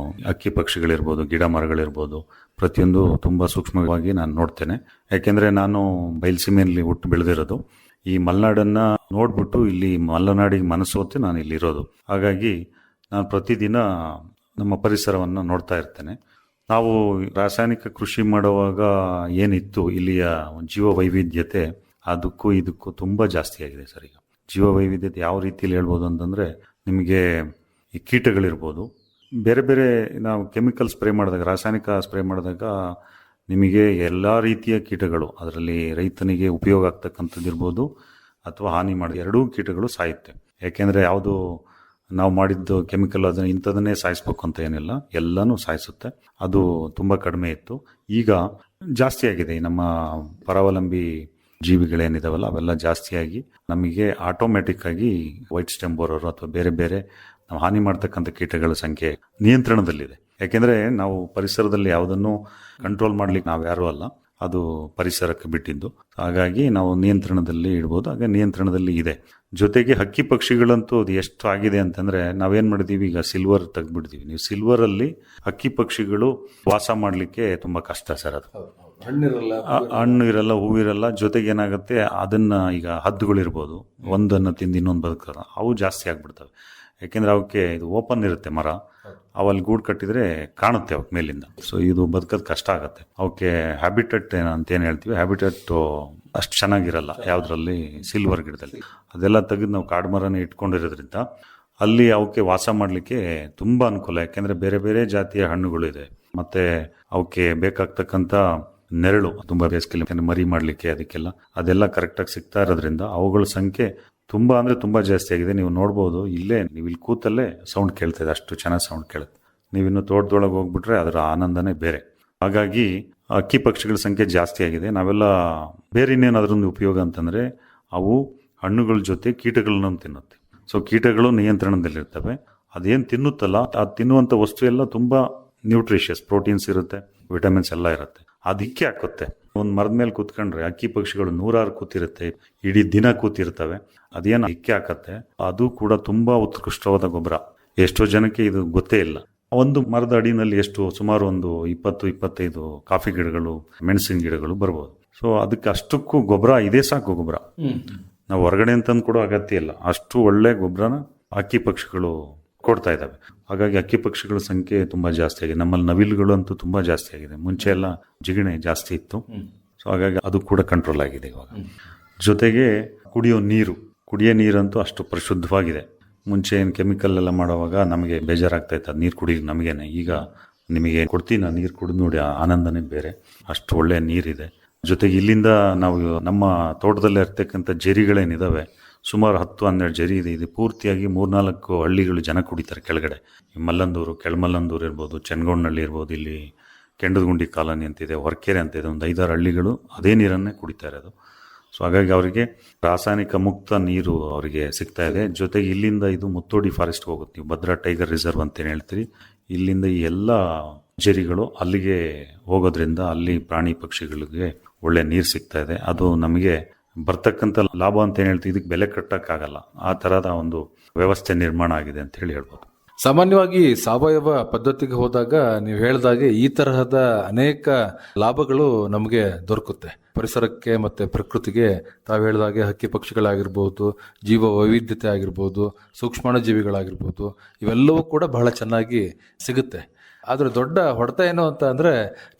ಹಕ್ಕಿ ಪಕ್ಷಿಗಳಿರ್ಬೋದು, ಗಿಡ ಮರಗಳಿರ್ಬೋದು, ಪ್ರತಿಯೊಂದು ತುಂಬ ಸೂಕ್ಷ್ಮವಾಗಿ ನಾನು ನೋಡ್ತೇನೆ. ಯಾಕೆಂದರೆ ನಾನು ಬಯಲುಸೀಮೆಯಲ್ಲಿ ಹುಟ್ಟು ಬೆಳೆದಿರೋದು. ಈ ಮಲೆನಾಡನ್ನು ನೋಡ್ಬಿಟ್ಟು ಇಲ್ಲಿ ಮಲೆನಾಡಿಗೆ ಮನಸ್ಸು ಹೊತ್ತು ನಾನು ಇಲ್ಲಿರೋದು. ಹಾಗಾಗಿ ನಾನು ಪ್ರತಿದಿನ ನಮ್ಮ ಪರಿಸರವನ್ನು ನೋಡ್ತಾ ಇರ್ತೇನೆ. ನಾವು ರಾಸಾಯನಿಕ ಕೃಷಿ ಮಾಡುವಾಗ ಏನಿತ್ತು ಇಲ್ಲಿಯ ಜೀವ ವೈವಿಧ್ಯತೆ, ಅದಕ್ಕೂ ಇದಕ್ಕೂ ತುಂಬ ಜಾಸ್ತಿ ಆಗಿದೆ ಸರ್. ಈಗ ಜೀವ ವೈವಿಧ್ಯತೆ ಯಾವ ರೀತಿಯಲ್ಲಿ ಹೇಳ್ಬೋದು ಅಂತಂದರೆ, ನಿಮಗೆ ಈ ಕೀಟಗಳಿರ್ಬೋದು, ಬೇರೆ ಬೇರೆ ನಾವು ಕೆಮಿಕಲ್ ಸ್ಪ್ರೇ ಮಾಡಿದಾಗ, ರಾಸಾಯನಿಕ ಸ್ಪ್ರೇ ಮಾಡಿದಾಗ ನಿಮಗೆ ಎಲ್ಲ ರೀತಿಯ ಕೀಟಗಳು, ಅದರಲ್ಲಿ ರೈತನಿಗೆ ಉಪಯೋಗ ಆಗ್ತಕ್ಕಂಥದ್ದಿರ್ಬೋದು ಅಥವಾ ಹಾನಿ ಮಾಡಿ ಎರಡೂ ಕೀಟಗಳು ಸಾಯುತ್ತೆ. ಯಾಕೆಂದರೆ ಯಾವುದು ನಾವು ಮಾಡಿದ್ದು ಕೆಮಿಕಲ್ ಅದನ್ನು ಇಂಥದನ್ನೇ ಸಾಯಿಸ್ಬೇಕು ಅಂತ ಏನಿಲ್ಲ, ಎಲ್ಲನೂ ಸಾಯಿಸುತ್ತೆ. ಅದು ತುಂಬ ಕಡಿಮೆ ಇತ್ತು. ಈಗ ಜಾಸ್ತಿ ಆಗಿದೆ. ನಮ್ಮ ಪರಾವಲಂಬಿ ಜೀವಿಗಳೇನಿದಾವಲ್ಲ ಅವೆಲ್ಲ ಜಾಸ್ತಿಯಾಗಿ ನಮಗೆ ಆಟೋಮೆಟಿಕ್ ಆಗಿ ವೈಟ್ ಸ್ಟೆಮ್ ಬೋರರು ಅಥವಾ ಬೇರೆ ಬೇರೆ ನಾವು ಹಾನಿ ಮಾಡ್ತಕ್ಕಂಥ ಕೀಟಗಳ ಸಂಖ್ಯೆ ನಿಯಂತ್ರಣದಲ್ಲಿದೆ. ಯಾಕೆಂದರೆ ನಾವು ಪರಿಸರದಲ್ಲಿ ಯಾವುದನ್ನು ಕಂಟ್ರೋಲ್ ಮಾಡ್ಲಿಕ್ಕೆ ನಾವು ಯಾರೂ ಅಲ್ಲ, ಅದು ಪರಿಸರಕ್ಕೆ ಬಿಟ್ಟಿದ್ದು. ಹಾಗಾಗಿ ನಾವು ನಿಯಂತ್ರಣದಲ್ಲಿ ಇಡ್ಬೋದು. ಹಾಗೆ ನಿಯಂತ್ರಣದಲ್ಲಿ ಇದೆ. ಜೊತೆಗೆ ಹಕ್ಕಿ ಪಕ್ಷಿಗಳಂತೂ ಅದು ಎಷ್ಟು ಆಗಿದೆ ಅಂತಂದರೆ, ನಾವೇನು ಮಾಡಿದ್ದೀವಿ, ಈಗ ಸಿಲ್ವರ್ ತೆಗೆದ್ಬಿಡ್ತೀವಿ. ನೀವು ಸಿಲ್ವರಲ್ಲಿ ಹಕ್ಕಿ ಪಕ್ಷಿಗಳು ವಾಸ ಮಾಡಲಿಕ್ಕೆ ತುಂಬ ಕಷ್ಟ ಸರ್. ಅದು ಹಣ್ಣು ಇರಲ್ಲ, ಹೂವಿರಲ್ಲ. ಜೊತೆಗೆ ಏನಾಗುತ್ತೆ, ಅದನ್ನು ಈಗ ಹದ್ದುಗಳಿರ್ಬೋದು, ಒಂದನ್ನು ತಿಂದು ಇನ್ನೊಂದು ಬದುಕಲ್ಲ, ಅವು ಜಾಸ್ತಿ ಆಗಿಬಿಡ್ತವೆ. ಯಾಕೆಂದರೆ ಅವಕ್ಕೆ ಇದು ಓಪನ್ ಇರುತ್ತೆ ಮರ, ಅವಲ್ಲಿ ಗೂಡು ಕಟ್ಟಿದರೆ ಕಾಣುತ್ತೆ ಅವಕ್ಕೆ ಮೇಲಿಂದ. ಸೊ ಇದು ಬದುಕೋದು ಕಷ್ಟ ಆಗುತ್ತೆ. ಅವಕ್ಕೆ ಹ್ಯಾಬಿಟೆಟ್ ಅಂತ ಏನು ಹೇಳ್ತೀವಿ, ಹ್ಯಾಬಿಟೆಟ್ ಅಷ್ಟು ಚೆನ್ನಾಗಿರಲ್ಲ ಯಾವುದರಲ್ಲಿ, ಸಿಲ್ವರ್ ಗಿಡದಲ್ಲಿ. ಅದೆಲ್ಲ ತೆಗೆದು ನಾವು ಕಾಡು ಮರನೇ ಇಟ್ಕೊಂಡಿರೋದ್ರಿಂದ ಅಲ್ಲಿ ಅವಕ್ಕೆ ವಾಸ ಮಾಡಲಿಕ್ಕೆ ತುಂಬ ಅನುಕೂಲ. ಯಾಕೆಂದರೆ ಬೇರೆ ಬೇರೆ ಜಾತಿಯ ಹಣ್ಣುಗಳು ಇದೆ, ಮತ್ತು ಅವಕ್ಕೆ ಬೇಕಾಗ್ತಕ್ಕಂಥ ನೆರಳು ತುಂಬ ಬೇಸಿಗೆಯಲ್ಲಿ ಮರಿ ಮಾಡಲಿಕ್ಕೆ ಅದಕ್ಕೆಲ್ಲ ಅದೆಲ್ಲ ಕರೆಕ್ಟಾಗಿ ಸಿಗ್ತಾ ಇರೋದ್ರಿಂದ ಅವುಗಳ ಸಂಖ್ಯೆ ತುಂಬ ಅಂದರೆ ತುಂಬ ಜಾಸ್ತಿ ಆಗಿದೆ. ನೀವು ನೋಡ್ಬೋದು, ಇಲ್ಲೇ ನೀವು ಇಲ್ಲಿ ಕೂತಲ್ಲೇ ಸೌಂಡ್ ಕೇಳ್ತಾ ಇದೆ, ಅಷ್ಟು ಚೆನ್ನಾಗಿ ಸೌಂಡ್ ಕೇಳುತ್ತೆ. ನೀವಿನ್ನು ತೋಟದೊಳಗೆ ಹೋಗ್ಬಿಟ್ರೆ ಅದರ ಆನಂದನೇ ಬೇರೆ. ಹಾಗಾಗಿ ಹಕ್ಕಿ ಪಕ್ಷಿಗಳ ಸಂಖ್ಯೆ ಜಾಸ್ತಿ ಆಗಿದೆ. ನಾವೆಲ್ಲ ಬೇರೆ ಇನ್ನೇನು ಅದರೊಂದು ಉಪಯೋಗ ಅಂತಂದರೆ, ಅವು ಹಣ್ಣುಗಳ ಜೊತೆ ಕೀಟಗಳನ್ನ ತಿನ್ನುತ್ತೆ. ಸೊ ಕೀಟಗಳು ನಿಯಂತ್ರಣದಲ್ಲಿರ್ತವೆ. ಅದೇನು ತಿನ್ನುತ್ತಲ್ಲ, ಅದು ತಿನ್ನುವಂಥ ವಸ್ತು ಎಲ್ಲ ತುಂಬ ನ್ಯೂಟ್ರಿಷಿಯಸ್, ಪ್ರೋಟೀನ್ಸ್ ಇರುತ್ತೆ, ವಿಟಮಿನ್ಸ್ ಎಲ್ಲ ಇರುತ್ತೆ. ಅದು ಹಿಕ್ಕೆ ಹಾಕುತ್ತೆ. ಒಂದು ಮರದ ಮೇಲೆ ಕೂತ್ಕೊಂಡ್ರೆ ಹಕ್ಕಿ ಪಕ್ಷಿಗಳು 100 ಕೂತಿರುತ್ತೆ, ಇಡೀ ದಿನ ಕೂತಿರ್ತವೆ. ಅದೇನು ಹಿಕ್ಕೆ ಹಾಕತ್ತೆ, ಅದು ಕೂಡ ತುಂಬ ಉತ್ಕೃಷ್ಟವಾದ ಗೊಬ್ಬರ. ಎಷ್ಟೋ ಜನಕ್ಕೆ ಇದು ಗೊತ್ತೇ ಇಲ್ಲ. ಒಂದು ಮರದ ಅಡಿನಲ್ಲಿ ಸುಮಾರು ಒಂದು 20-25 ಕಾಫಿ ಗಿಡಗಳು, ಮೆಣಸಿನ ಗಿಡಗಳು ಬರ್ಬೋದು. ಸೊ ಅದಕ್ಕೆ ಅಷ್ಟಕ್ಕೂ ಗೊಬ್ಬರ ಇದೇ ಸಾಕು. ಗೊಬ್ಬರ ನಾವು ಹೊರಗಡೆ ಅಂತಂದು ಕೊಡೋ ಅಗತ್ಯ ಇಲ್ಲ. ಅಷ್ಟು ಒಳ್ಳೆ ಗೊಬ್ಬರನ ಹಕ್ಕಿ ಪಕ್ಷಿಗಳು ಕೊಡ್ತಾ ಇದ್ದಾವೆ. ಹಾಗಾಗಿ ಹಕ್ಕಿ ಪಕ್ಷಿಗಳ ಸಂಖ್ಯೆ ತುಂಬ ಜಾಸ್ತಿ ಆಗಿದೆ. ನಮ್ಮಲ್ಲಿ ನವಿಲುಗಳು ಅಂತೂ ತುಂಬ ಜಾಸ್ತಿ ಆಗಿದೆ. ಮುಂಚೆ ಎಲ್ಲ ಜಿಗಣೆ ಜಾಸ್ತಿ ಇತ್ತು. ಸೊ ಹಾಗಾಗಿ ಅದು ಕೂಡ ಕಂಟ್ರೋಲ್ ಆಗಿದೆ ಇವಾಗ. ಜೊತೆಗೆ ಕುಡಿಯೋ ನೀರಂತೂ ಅಷ್ಟು ಪರಿಶುದ್ಧವಾಗಿದೆ. ಮುಂಚೆ ಏನು ಕೆಮಿಕಲ್ ಎಲ್ಲ ಮಾಡುವಾಗ ನಮಗೆ ಬೇಜಾರಾಗ್ತಾ ಇತ್ತು, ಅದು ನೀರು ಕುಡಿಯೋದು ನಮಗೇನೆ. ಈಗ ನಿಮಗೆ ಕೊಡ್ತೀನಿ, ನಾನು ನೀರು ಕುಡಿದು ನೋಡಿ, ಆನಂದನೇ ಬೇರೆ. ಅಷ್ಟು ಒಳ್ಳೆಯ ನೀರಿದೆ. ಜೊತೆಗೆ ಇಲ್ಲಿಂದ ನಾವು ನಮ್ಮ ತೋಟದಲ್ಲೇ ಇರ್ತಕ್ಕಂಥ ಜರಿಗಳೇನಿದಾವೆ, ಸುಮಾರು 10-12 ಜರಿ ಇದೆ. ಇದು ಪೂರ್ತಿಯಾಗಿ 3-4 ಹಳ್ಳಿಗಳು ಜನ ಕುಡಿತಾರೆ ಕೆಳಗಡೆ. ಮಲ್ಲಂದೂರು, ಕೆಳಮಲ್ಲಂದೂರು ಇರ್ಬೋದು, ಚೆನ್ನಗೌಡನಹಳ್ಳಿ ಇರ್ಬೋದು, ಇಲ್ಲಿ ಕೆಂಡದಗುಂಡಿ ಕಾಲೋನಿ ಅಂತಿದೆ, ಹೊರಕೆರೆ ಅಂತಿದೆ, ಒಂದು 5-6 ಹಳ್ಳಿಗಳು ಅದೇ ನೀರನ್ನೇ ಕುಡಿತಾ ಇರೋದು. ಸೊ ಹಾಗಾಗಿ ಅವರಿಗೆ ರಾಸಾಯನಿಕ ಮುಕ್ತ ನೀರು ಅವರಿಗೆ ಸಿಗ್ತಾ ಇದೆ. ಜೊತೆಗೆ ಇಲ್ಲಿಂದ ಇದು ಮುತ್ತೋಡಿ ಫಾರೆಸ್ಟ್ಗೆ ಹೋಗುತ್ತೆ. ನೀವು ಭದ್ರಾ ಟೈಗರ್ ರಿಸರ್ವ್ ಅಂತೇನು ಹೇಳ್ತೀರಿ, ಇಲ್ಲಿಂದ ಈ ಎಲ್ಲ ಜರಿಗಳು ಅಲ್ಲಿಗೆ ಹೋಗೋದ್ರಿಂದ ಅಲ್ಲಿ ಪ್ರಾಣಿ ಪಕ್ಷಿಗಳಿಗೆ ಒಳ್ಳೆ ನೀರು ಸಿಗ್ತಾ ಇದೆ. ಅದು ನಮಗೆ ಬರ್ತಕ್ಕಂಥ ಲಾಭ ಅಂತ ಏನು ಹೇಳ್ತೀವಿ, ಇದಕ್ಕೆ ಬೆಲೆ ಕಟ್ಟಕ್ಕಾಗಲ್ಲ. ಆ ಥರದ ಒಂದು ವ್ಯವಸ್ಥೆ ನಿರ್ಮಾಣ ಆಗಿದೆ ಅಂತ ಹೇಳ್ಬೋದು. ಸಾಮಾನ್ಯವಾಗಿ ಸಾವಯವ ಪದ್ಧತಿಗೆ ಹೋದಾಗ ನೀವು ಹೇಳಿದಾಗೆ ಈ ತರಹದ ಅನೇಕ ಲಾಭಗಳು ನಮಗೆ ದೊರಕುತ್ತೆ. ಪರಿಸರಕ್ಕೆ ಮತ್ತೆ ಪ್ರಕೃತಿಗೆ ತಾವು ಹೇಳಿದಾಗೆ ಹಕ್ಕಿ ಪಕ್ಷಿಗಳಾಗಿರ್ಬೋದು, ಜೀವ ವೈವಿಧ್ಯತೆ ಆಗಿರ್ಬೋದು, ಸೂಕ್ಷ್ಮಾಣು ಜೀವಿಗಳಾಗಿರ್ಬೋದು, ಇವೆಲ್ಲವೂ ಕೂಡ ಬಹಳ ಚೆನ್ನಾಗಿ ಸಿಗುತ್ತೆ. ಆದರೆ ದೊಡ್ಡ ಹೊಡೆತ ಏನು ಅಂತ ಅಂದರೆ,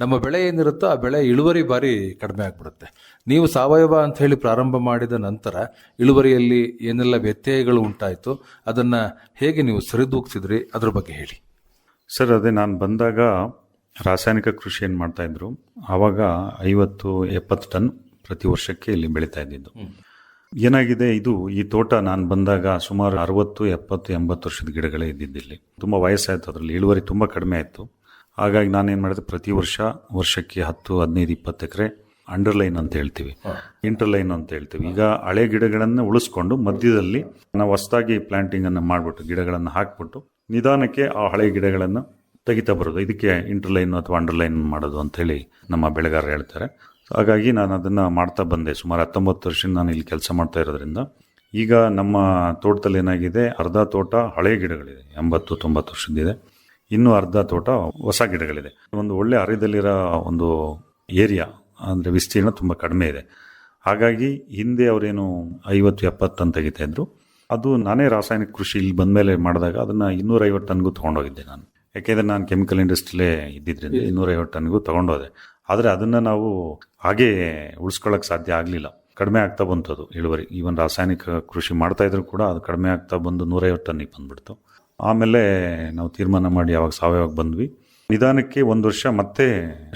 ನಮ್ಮ ಬೆಳೆ ಏನಿರುತ್ತೋ ಆ ಬೆಳೆ ಇಳುವರಿ ಬಾರಿ ಕಡಿಮೆ ಆಗಿಬಿಡುತ್ತೆ. ನೀವು ಸಾವಯವ ಅಂತ ಹೇಳಿ ಪ್ರಾರಂಭ ಮಾಡಿದ ನಂತರ ಇಳುವರಿಯಲ್ಲಿ ಏನೆಲ್ಲ ವ್ಯತ್ಯಯಗಳು ಉಂಟಾಯಿತು, ಅದನ್ನು ಹೇಗೆ ನೀವು ಸರಿದೂಗಿಸಿದ್ರಿ, ಅದ್ರ ಬಗ್ಗೆ ಹೇಳಿ ಸರ್. ಅದೇ ನಾನು ಬಂದಾಗ ರಾಸಾಯನಿಕ ಕೃಷಿ ಏನು ಮಾಡ್ತಾಯಿದ್ರು, ಆವಾಗ 50-70 ಟನ್ ಪ್ರತಿ ವರ್ಷಕ್ಕೆ ಇಲ್ಲಿ ಬೆಳೀತಾ ಇದ್ದಿದ್ದು. ಏನಾಗಿದೆ, ಈ ತೋಟ ನಾನು ಬಂದಾಗ ಸುಮಾರು 60-70-80 ವರ್ಷದ ಗಿಡಗಳೇ ಇದ್ದಿದ್ದಿಲ್ಲಿ. ತುಂಬ ವಯಸ್ಸಾಯಿತು, ಅದರಲ್ಲಿ ಇಳುವರಿ ತುಂಬ ಕಡಿಮೆ ಆಯಿತು. ಹಾಗಾಗಿ ನಾನೇನು ಮಾಡಿದೆ, ಪ್ರತಿ ವರ್ಷಕ್ಕೆ 10-15-20 ಎಕರೆ ಅಂಡರ್ಲೈನ್ ಅಂತ ಹೇಳ್ತೀವಿ, ಇಂಟರ್ಲೈನ್ ಅಂತ ಹೇಳ್ತೀವಿ. ಈಗ ಹಳೆ ಗಿಡಗಳನ್ನು ಉಳಿಸ್ಕೊಂಡು ಮಧ್ಯದಲ್ಲಿ ನಾವು ಹೊಸದಾಗಿ ಪ್ಲಾಂಟಿಂಗನ್ನು ಮಾಡಿಬಿಟ್ಟು ಗಿಡಗಳನ್ನು ಹಾಕ್ಬಿಟ್ಟು ನಿಧಾನಕ್ಕೆ ಆ ಹಳೆ ಗಿಡಗಳನ್ನು ತೆಗಿತಾ ಬರೋದು. ಇದಕ್ಕೆ ಇಂಟರ್ಲೈನ್ ಅಥವಾ ಅಂಡರ್ಲೈನ್ ಮಾಡೋದು ಅಂತೇಳಿ ನಮ್ಮ ಬೆಳೆಗಾರರು ಹೇಳ್ತಾರೆ. ಹಾಗಾಗಿ ನಾನು ಅದನ್ನು ಮಾಡ್ತಾ ಬಂದೆ. ಸುಮಾರು 19 ವರ್ಷ ನಾನು ಇಲ್ಲಿ ಕೆಲಸ ಮಾಡ್ತಾ ಇರೋದ್ರಿಂದ ಈಗ ನಮ್ಮ ತೋಟದಲ್ಲಿ ಏನಾಗಿದೆ, ಅರ್ಧ ತೋಟ ಹಳೆ ಗಿಡಗಳಿದೆ, 80-90 ವರ್ಷದಿದೆ. ಇನ್ನೂ ಅರ್ಧ ತೋಟ ಹೊಸ ಗಿಡಗಳಿದೆ. ಒಂದು ಒಳ್ಳೆ ಹರಿದಲ್ಲಿರೋ ಒಂದು ಏರಿಯಾ, ಅಂದರೆ ವಿಸ್ತೀರ್ಣ ತುಂಬ ಕಡಿಮೆ ಇದೆ. ಹಾಗಾಗಿ ಹಿಂದೆ ಅವರೇನು 50-70 ಅಂತ ತೆಗಿತಾ ಇದ್ರು, ಅದು ನಾನೇ ರಾಸಾಯನಿಕ ಕೃಷಿ ಇಲ್ಲಿ ಬಂದಮೇಲೆ ಮಾಡಿದಾಗ ಅದನ್ನು 250 ಟನ್ಗೂ ತೊಗೊಂಡೋಗಿದ್ದೆ ನಾನು. ಯಾಕೆಂದರೆ ನಾನು ಕೆಮಿಕಲ್ ಇಂಡಸ್ಟ್ರಿಲೇ ಇದ್ದಿದ್ದರಿಂದ 250 ಟನ್ಗೂ ತೊಗೊಂಡೋದೆ. ಆದರೆ ಅದನ್ನು ನಾವು ಹಾಗೇ ಉಳಿಸ್ಕೊಳ್ಳೋಕೆ ಸಾಧ್ಯ ಆಗಲಿಲ್ಲ. ಕಡಿಮೆ ಆಗ್ತಾ ಬಂತು ಅದು ಇಳುವರಿ. ಈವನ್ ರಾಸಾಯನಿಕ ಕೃಷಿ ಮಾಡ್ತಾ ಇದ್ರು ಕೂಡ ಅದು ಕಡಿಮೆ ಆಗ್ತಾ ಬಂದು 150 ಟನ್ನಿಗೆ ಬಂದ್ಬಿಡ್ತು. ಆಮೇಲೆ ನಾವು ತೀರ್ಮಾನ ಮಾಡಿ ಯಾವಾಗ ಸಾವಯವಕ್ಕೆ ಬಂದ್ವಿ. ನಿಧಾನಕ್ಕೆ 1 ವರ್ಷ ಮತ್ತೆ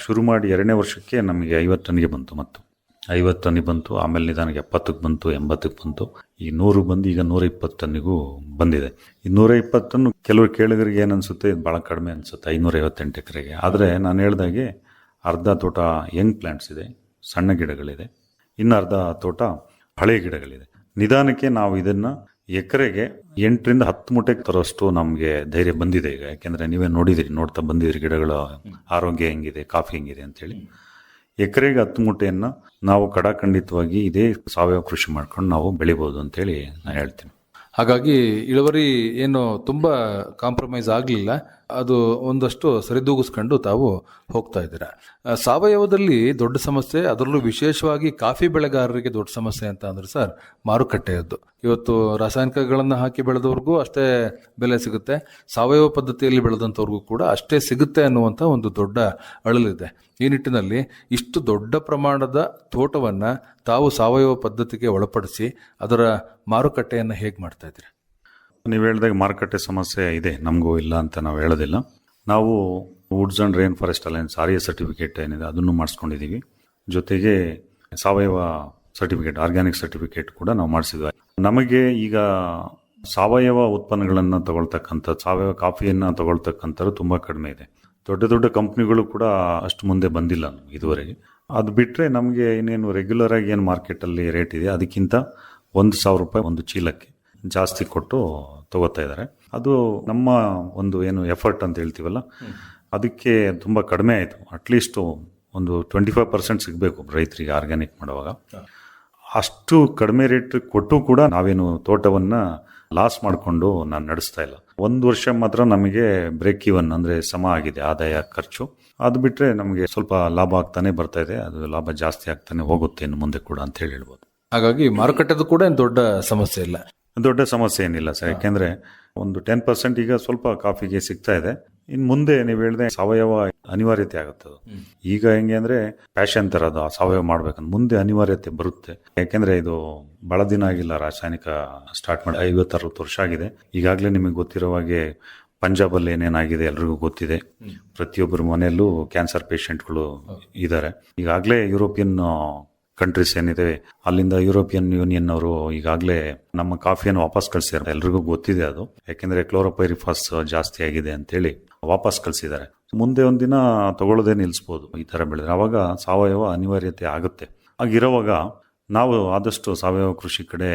ಶುರು ಮಾಡಿ 2ನೇ ವರ್ಷಕ್ಕೆ ನಮಗೆ 50 ಟನ್ನಿಗೆ ಬಂತು. ಮತ್ತು 50 ಟನ್ನಿಗೆ ಬಂತು. ಆಮೇಲೆ ನಿಧಾನಕ್ಕೆ 70ಕ್ಕೆ ಬಂತು, 80ಕ್ಕೆ ಬಂತು, ಈಗ 100 ಬಂದು ಈಗ 120 ಟನ್ನಿಗೂ ಬಂದಿದೆ. ಈ 120 ಟನ್ ಕೆಲವರು ಕೇಳಿಗರಿಗೆ ಏನನ್ಸುತ್ತೆ, ಇದು ಭಾಳ ಕಡಿಮೆ ಅನಿಸುತ್ತೆ 558 ಎಕರೆಗೆ. ಆದರೆ ನಾನು ಹೇಳ್ದಾಗೆ ಅರ್ಧ ತೋಟ ಯಂಗ್ ಪ್ಲಾಂಟ್ಸ್ ಇದೆ, ಸಣ್ಣ ಗಿಡಗಳಿದೆ, ಇನ್ನು ಅರ್ಧ ತೋಟ ಹಳೆ ಗಿಡಗಳಿದೆ. ನಿಧಾನಕ್ಕೆ ನಾವು ಇದನ್ನು ಎಕರೆಗೆ 8-10 ಮೂಟೆಗೆ ತರೋಷ್ಟು ನಮಗೆ ಧೈರ್ಯ ಬಂದಿದೆ ಈಗ. ಯಾಕೆಂದರೆ ನೀವೇ ನೋಡ್ತಾ ಬಂದಿದ್ದೀರಿ ಗಿಡಗಳ ಆರೋಗ್ಯ ಹೆಂಗಿದೆ, ಕಾಫಿ ಹೆಂಗಿದೆ ಅಂತೇಳಿ. ಎಕರೆಗೆ 10 ಮೂಟೆಯನ್ನು ನಾವು ಕಡಾಖಂಡಿತವಾಗಿ ಇದೇ ಸಾವಯವ ಕೃಷಿ ಮಾಡ್ಕೊಂಡು ನಾವು ಬೆಳಿಬೋದು ಅಂತೇಳಿ ನಾನು ಹೇಳ್ತೀನಿ. ಹಾಗಾಗಿ ಇಳುವರಿ ಏನು ತುಂಬ ಕಾಂಪ್ರಮೈಸ್ ಆಗಲಿಲ್ಲ, ಅದು ಒಂದಷ್ಟು ಸರಿದೂಗಿಸ್ಕೊಂಡು ತಾವು ಹೋಗ್ತಾ ಇದ್ದೀರಾ. ಸಾವಯವದಲ್ಲಿ ದೊಡ್ಡ ಸಮಸ್ಯೆ, ಅದರಲ್ಲೂ ವಿಶೇಷವಾಗಿ ಕಾಫಿ ಬೆಳೆಗಾರರಿಗೆ ದೊಡ್ಡ ಸಮಸ್ಯೆ ಅಂತ ಅಂದ್ರೆ ಸರ್ ಮಾರುಕಟ್ಟೆಯದ್ದು. ಇವತ್ತು ರಾಸಾಯನಿಕಗಳನ್ನು ಹಾಕಿ ಬೆಳೆದವ್ರಿಗೂ ಅಷ್ಟೇ ಬೆಲೆ ಸಿಗುತ್ತೆ, ಸಾವಯವ ಪದ್ಧತಿಯಲ್ಲಿ ಬೆಳೆದಂಥವ್ರಿಗೂ ಕೂಡ ಅಷ್ಟೇ ಸಿಗುತ್ತೆ ಅನ್ನುವಂಥ ಒಂದು ದೊಡ್ಡ ಅಳಲಿದೆ. ಈ ನಿಟ್ಟಿನಲ್ಲಿ ಇಷ್ಟು ದೊಡ್ಡ ಪ್ರಮಾಣದ ತೋಟವನ್ನು ತಾವು ಸಾವಯವ ಪದ್ಧತಿಗೆ ಒಳಪಡಿಸಿ ಅದರ ಮಾರುಕಟ್ಟೆಯನ್ನು ಹೇಗೆ ಮಾಡ್ತಾ ಇದ್ದೀರಿ? ನೀವು ಹೇಳಿದಾಗ ಮಾರುಕಟ್ಟೆ ಸಮಸ್ಯೆ ಇದೆ, ನಮಗೂ ಇಲ್ಲ ಅಂತ ನಾವು ಹೇಳೋದಿಲ್ಲ. ನಾವು woods and rain forest alliance RA certificate ಏನಿದೆ ಅದನ್ನು ಮಾಡಿಸ್ಕೊಂಡಿದ್ದೀವಿ. ಜೊತೆಗೆ ಸಾವಯವ ಸರ್ಟಿಫಿಕೇಟ್, ಆರ್ಗ್ಯಾನಿಕ್ ಸರ್ಟಿಫಿಕೇಟ್ ಕೂಡ ನಾವು ಮಾಡಿಸಿದ್ವಿ. ನಮಗೆ ಈಗ ಸಾವಯವ ಉತ್ಪನ್ನಗಳನ್ನು ತಗೊಳ್ತಕ್ಕಂಥ, ಸಾವಯವ ಕಾಫಿಯನ್ನು ತಗೊಳ್ತಕ್ಕಂಥದ್ದು ತುಂಬ ಕಡಿಮೆ ಇದೆ. ದೊಡ್ಡ ದೊಡ್ಡ ಕಂಪ್ನಿಗಳು ಕೂಡ ಅಷ್ಟು ಮುಂದೆ ಬಂದಿಲ್ಲ ಇದುವರೆಗೆ. ಅದು ಬಿಟ್ಟರೆ ನಮಗೆ ಇನ್ನೇನು ರೆಗ್ಯುಲರ್ ಆಗಿ ಏನು ಮಾರ್ಕೆಟಲ್ಲಿ ರೇಟ್ ಇದೆ ಅದಕ್ಕಿಂತ 1,000 ರೂಪಾಯಿ ಒಂದು ಚೀಲಕ್ಕೆ ಜಾಸ್ತಿ ಕೊಟ್ಟು ತಗೋತಾ ಇದ್ದಾರೆ. ಅದು ನಮ್ಮ ಒಂದು ಏನು ಎಫರ್ಟ್ ಅಂತ ಹೇಳ್ತೀವಲ್ಲ, ಅದಕ್ಕೆ ತುಂಬ ಕಡಿಮೆ ಆಯಿತು. ಅಟ್ಲೀಸ್ಟು ಒಂದು 25% ಸಿಗಬೇಕು ರೈತರಿಗೆ ಆರ್ಗ್ಯಾನಿಕ್ ಮಾಡುವಾಗ. ಅಷ್ಟು ಕಡಿಮೆ ರೇಟ್ ಕೊಟ್ಟು ಕೂಡ ನಾವೇನು ತೋಟವನ್ನು ಲಾಸ್ ಮಾಡಿಕೊಂಡು ನಾನು ನಡೆಸ್ತಾ ಇಲ್ಲ. 1 ವರ್ಷ ಮಾತ್ರ ನಮಗೆ ಬ್ರೇಕ್ ಇವನ್, ಅಂದರೆ ಸಮ ಆಗಿದೆ ಆದಾಯ ಖರ್ಚು. ಅದು ಬಿಟ್ಟರೆ ನಮಗೆ ಸ್ವಲ್ಪ ಲಾಭ ಆಗ್ತಾನೆ ಬರ್ತಾ ಇದೆ. ಅದು ಲಾಭ ಜಾಸ್ತಿ ಆಗ್ತಾನೆ ಹೋಗುತ್ತೆ ಇನ್ನು ಮುಂದೆ ಕೂಡ ಅಂತ ಹೇಳಿ ಹೇಳ್ಬೋದು. ಹಾಗಾಗಿ ಮಾರುಕಟ್ಟೆದು ಕೂಡ ಏನು ದೊಡ್ಡ ಸಮಸ್ಯೆ ಇಲ್ಲ. ದೊಡ್ಡ ಸಮಸ್ಯೆ ಏನಿಲ್ಲ ಸರ್. ಯಾಕೆಂದರೆ ಒಂದು 10% ಈಗ ಸ್ವಲ್ಪ ಕಾಫಿಗೆ ಸಿಗ್ತಾ ಇದೆ. ಇನ್ನು ಮುಂದೆ ನೀವು ಹೇಳಿದೆ ಸಾವಯವ ಅನಿವಾರ್ಯತೆ ಆಗುತ್ತೆ. ಅದು ಈಗ ಹೆಂಗೆ ಅಂದರೆ ಪ್ಯಾಷನ್ ಥರ ಅದು ಸಾವಯವ ಮಾಡ್ಬೇಕಂತ ಮುಂದೆ ಅನಿವಾರ್ಯತೆ ಬರುತ್ತೆ. ಯಾಕೆಂದರೆ ಇದು ಭಾಳ ದಿನ ಆಗಿಲ್ಲ, ರಾಸಾಯನಿಕ ಸ್ಟಾರ್ಟ್ ಮಾಡಿ 50-60 ವರ್ಷ ಆಗಿದೆ. ಈಗಾಗಲೇ ನಿಮಗೆ ಗೊತ್ತಿರೋ ಹಾಗೆ ಪಂಜಾಬಲ್ಲಿ ಏನೇನಾಗಿದೆ ಎಲ್ರಿಗೂ ಗೊತ್ತಿದೆ. ಪ್ರತಿಯೊಬ್ಬರ ಮನೆಯಲ್ಲೂ ಕ್ಯಾನ್ಸರ್ ಪೇಷಂಟ್ಗಳು ಇದ್ದಾರೆ. ಈಗಾಗಲೇ ಯುರೋಪಿಯನ್ ಕಂಟ್ರೀಸ್ ಏನಿದೆ ಅಲ್ಲಿಂದ ಯುರೋಪಿಯನ್ ಯೂನಿಯನ್ ಅವರು ಈಗಾಗಲೇ ನಮ್ಮ ಕಾಫಿಯನ್ನು ವಾಪಸ್ ಕಳಿಸಿದ್ದಾರೆ. ಎಲ್ರಿಗೂ ಗೊತ್ತಿದೆ ಅದು. ಯಾಕೆಂದರೆ ಕ್ಲೋರೋಪೈರಿಫಾಸ್ ಜಾಸ್ತಿ ಆಗಿದೆ ಅಂತೇಳಿ ವಾಪಸ್ ಕಳಿಸಿದ್ದಾರೆ. ಮುಂದೆ ಒಂದಿನ ತಗೊಳ್ಳೋದೇ ನಿಲ್ಲಿಸ್ಬೋದು ಈ ಥರ ಬೆಳೆದ್ರೆ. ಆವಾಗ ಸಾವಯವ ಅನಿವಾರ್ಯತೆ ಆಗುತ್ತೆ. ಆಗಿರೋವಾಗ ನಾವು ಆದಷ್ಟು ಸಾವಯವ ಕೃಷಿ ಕಡೆ